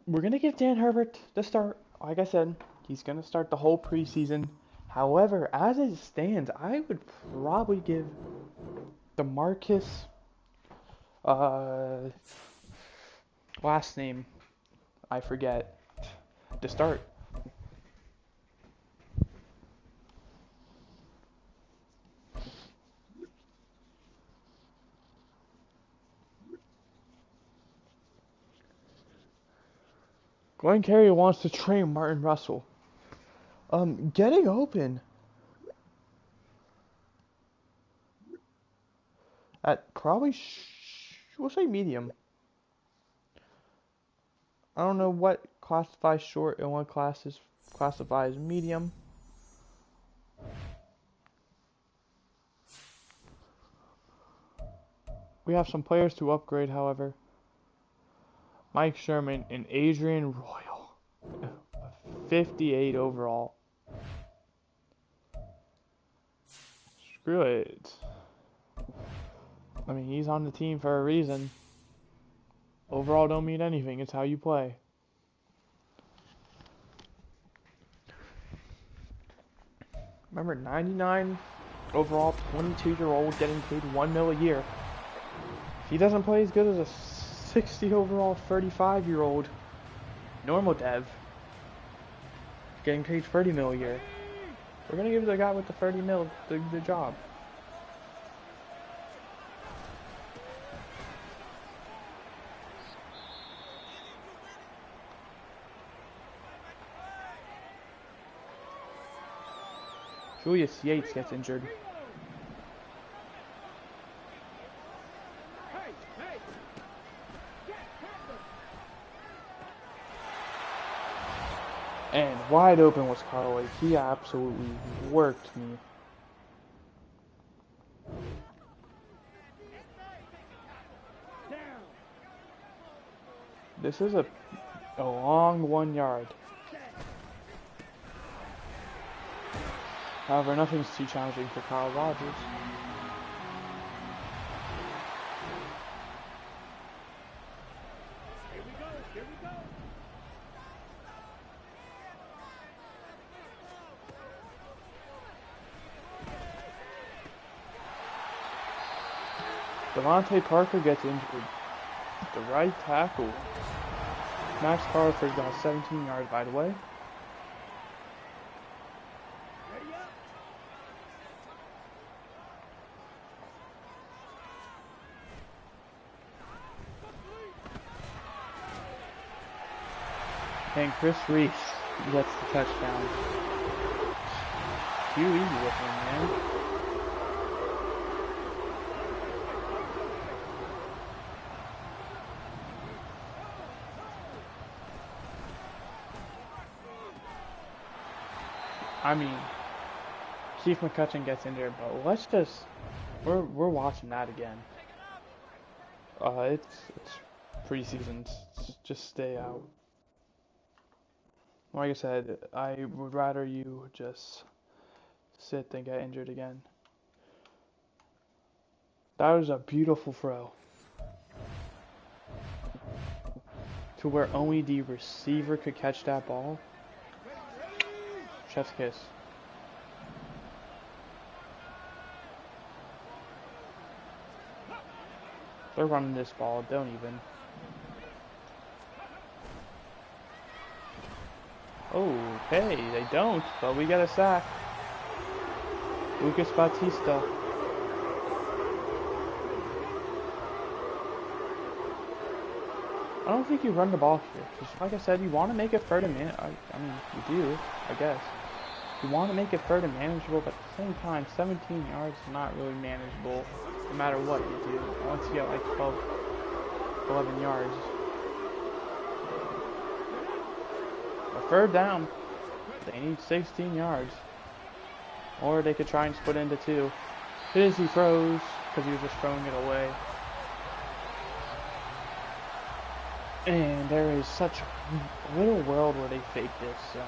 We're going to give Dan Herbert the start. Like I said, he's going to start the whole preseason. However, as it stands, I would probably give DeMarcus, last name, I forget, to start. Glenn Carey wants to train Martin Russell. Getting open at probably, we'll say medium. I don't know what classifies short and what classifies medium. We have some players to upgrade, however. Mike Sherman and Adrian Royal. 58 overall. Screw it. I mean, he's on the team for a reason. Overall don't mean anything. It's how you play. Remember, 99 overall, 22-year-old getting paid $1 million a year. If he doesn't play as good as a 60 overall, 35-year-old normal dev getting paid $30 million a year, we're gonna give the guy with the $30 million the job. Julius Yates gets injured. And wide open was Carly. He absolutely worked me. This is a long 1 yard. However, nothing's too challenging for Kyle Rogers. Here we go. Devontae Parker gets injured. The right tackle. Max Carter's got 17 yards, by the way. And Chris Reese gets the touchdown. Too easy with him, man. I mean, Keith McCutcheon gets injured, but let's just we're watching that again. It's preseason. Just stay out. Like I said, I would rather you just sit than get injured again. That was a beautiful throw. To where only the receiver could catch that ball. Chef's kiss. They're running this ball, don't even. Okay, they don't, but we got a sack. Lucas Bautista. I don't think you run the ball here. Just like I said, you want to make it third and I mean, you do, I guess. You want to make it third and manageable, but at the same time, 17 yards is not really manageable no matter what you do. Once you get like 12, 11 yards. But third down, they need 16 yards. Or they could try and split into two. His he throws, because he was just throwing it away. And there is such a little world where they fake this.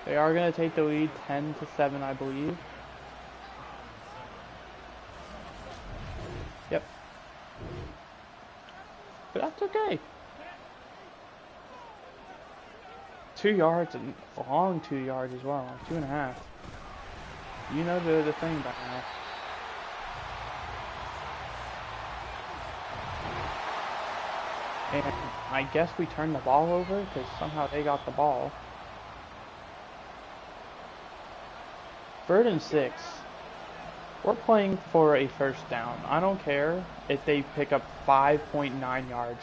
They are going to take the lead 10-7, I believe. Yep. But that's okay. 2 yards, and a long 2 yards as well, like 2.5. You know the thing by now. And I guess we turned the ball over because somehow they got the ball. 3rd and 6. We're playing for a first down. I don't care if they pick up 5.9 yards.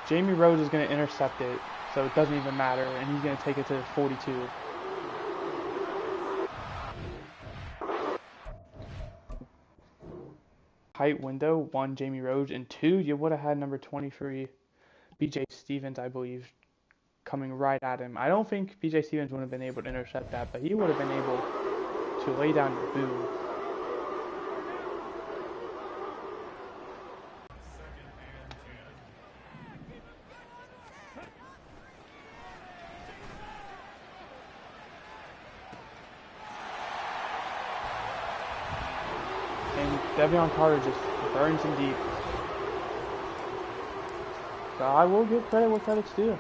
Jamie Rhodes is going to intercept it, so it doesn't even matter, and he's going to take it to the 42. Height window, 1, Jamie Rhodes, and 2, you would have had number 23, BJ Stevens, I believe, coming right at him. I don't think BJ Stevens would have been able to intercept that, but he would have been able to lay down the boom. Devion Carter just burns him deep. So I will give credit where credit's due.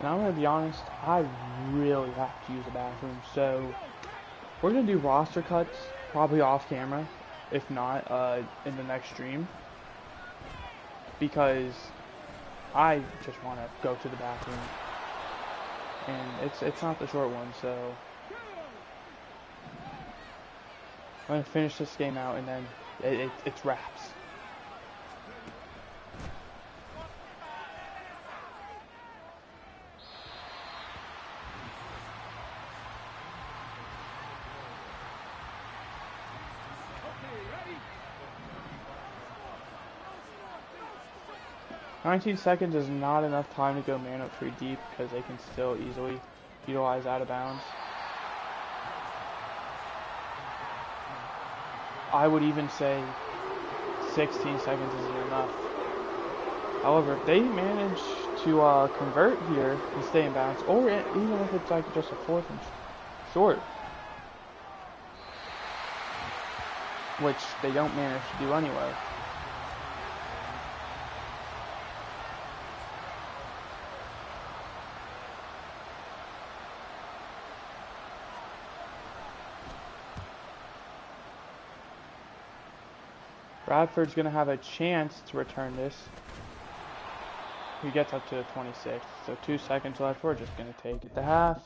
And I'm going to be honest, I really have to use the bathroom, so we're going to do roster cuts, probably off camera, if not in the next stream, because I just want to go to the bathroom, and it's not the short one, so I'm going to finish this game out, and then it's wraps. Ready? 19 seconds is not enough time to go man up 3 deep because they can still easily utilize out of bounds. I would even say 16 seconds isn't enough. However, if they manage to convert here and stay in bounds, or even if it's like just a 4th and short, which they don't manage to do anyway. Bradford's going to have a chance to return this. He gets up to the 26, so 2 seconds left. We're just going to take it to half.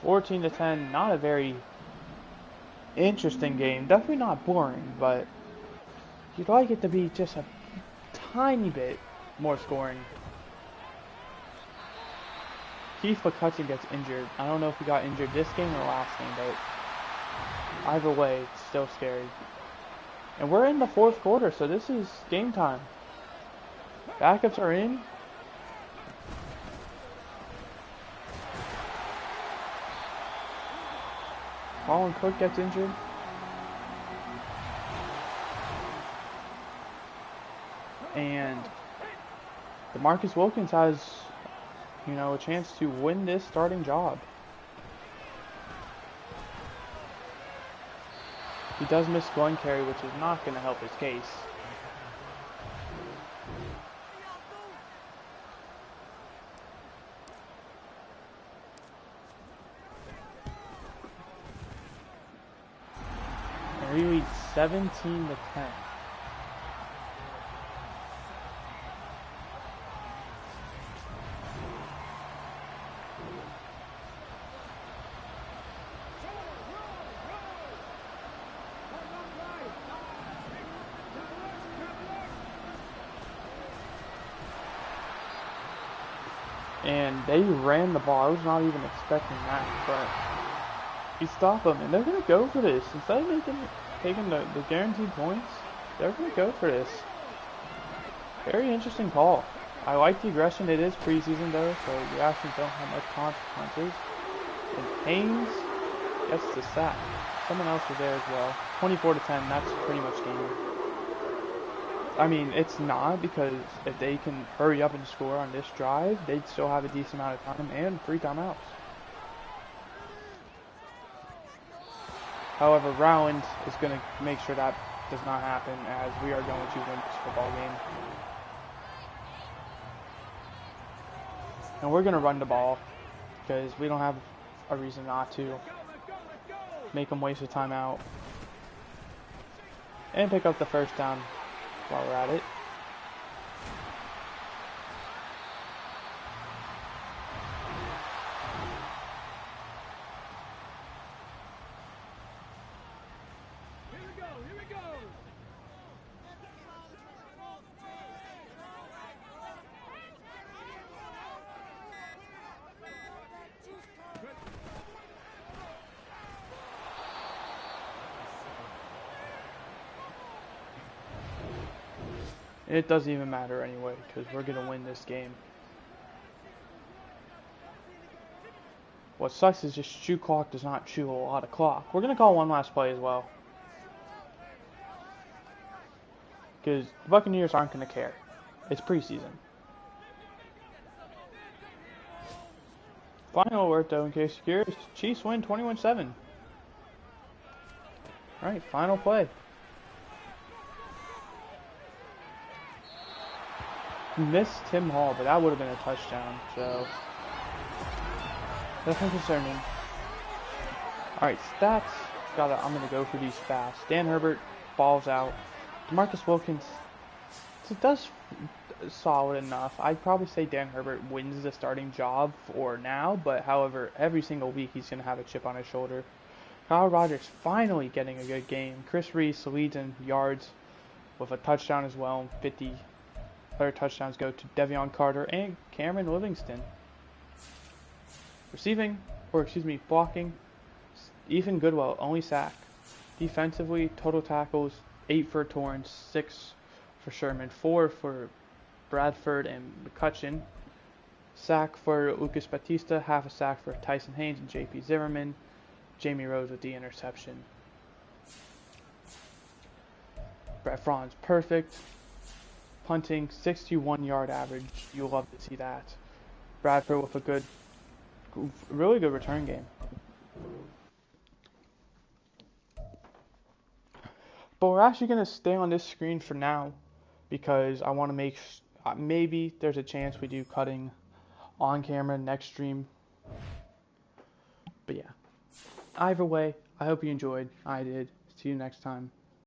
(14-10), not a very interesting game. Definitely not boring, but you'd like it to be just a tiny bit more scoring. Keith McCutcheon gets injured. I don't know if he got injured this game or last game, but either way, it's still scary. And we're in the 4th quarter, so this is game time. Backups are in. Colin Cook gets injured. And DeMarcus Wilkins has, a chance to win this starting job. He does miss one carry, which is not going to help his case. We lead 17-10. And they ran the ball. I was not even expecting that, but you stop them, and they're going to go for this. Instead of taking the guaranteed points, they're going to go for this. Very interesting call. I like the aggression. It is preseason, though, so the actions don't have much consequences. And Haynes gets the sack. Someone else was there as well. 24-10, that's pretty much game. I mean, it's not, because if they can hurry up and score on this drive, they'd still have a decent amount of time and 3 timeouts. However, Rowland is going to make sure that does not happen, as we are going to win this football game. And we're going to run the ball, because we don't have a reason not to. Make them waste a timeout. And pick up the first down while we're at it. Here we go. It doesn't even matter anyway, because we're going to win this game. What sucks is just shoe clock does not chew a lot of clock. We're going to call one last play as well, because the Buccaneers aren't going to care. It's preseason. Final alert, though, in case you're curious. Chiefs win 21-7. Alright, final play. Missed Tim Hall, but that would have been a touchdown, so definitely concerning. Alright, stats. I'm going to go for these fast. Dan Herbert, balls out. DeMarcus Wilkins, it does solid enough. I'd probably say Dan Herbert wins the starting job for now, but however, every single week he's going to have a chip on his shoulder. Kyle Rogers finally getting a good game. Chris Reese leads in yards with a touchdown as well. 50 other touchdowns go to Devion Carter and Cameron Livingston. Blocking, Ethan Goodwell, only sack. Defensively, total tackles, 8 for Torrance, 6 for Sherman, 4 for Bradford and McCutcheon. Sack for Lucas Batista, half a sack for Tyson Haynes and J.P. Zimmerman. Jamie Rose with the interception. Brett Franz, perfect. Punting, 61-yard average. You'll love to see that. Bradford with a really good return game. But we're actually going to stay on this screen for now, because I want to make maybe there's a chance we do cutting on camera next stream. But yeah, either way, I hope you enjoyed. I did. See you next time.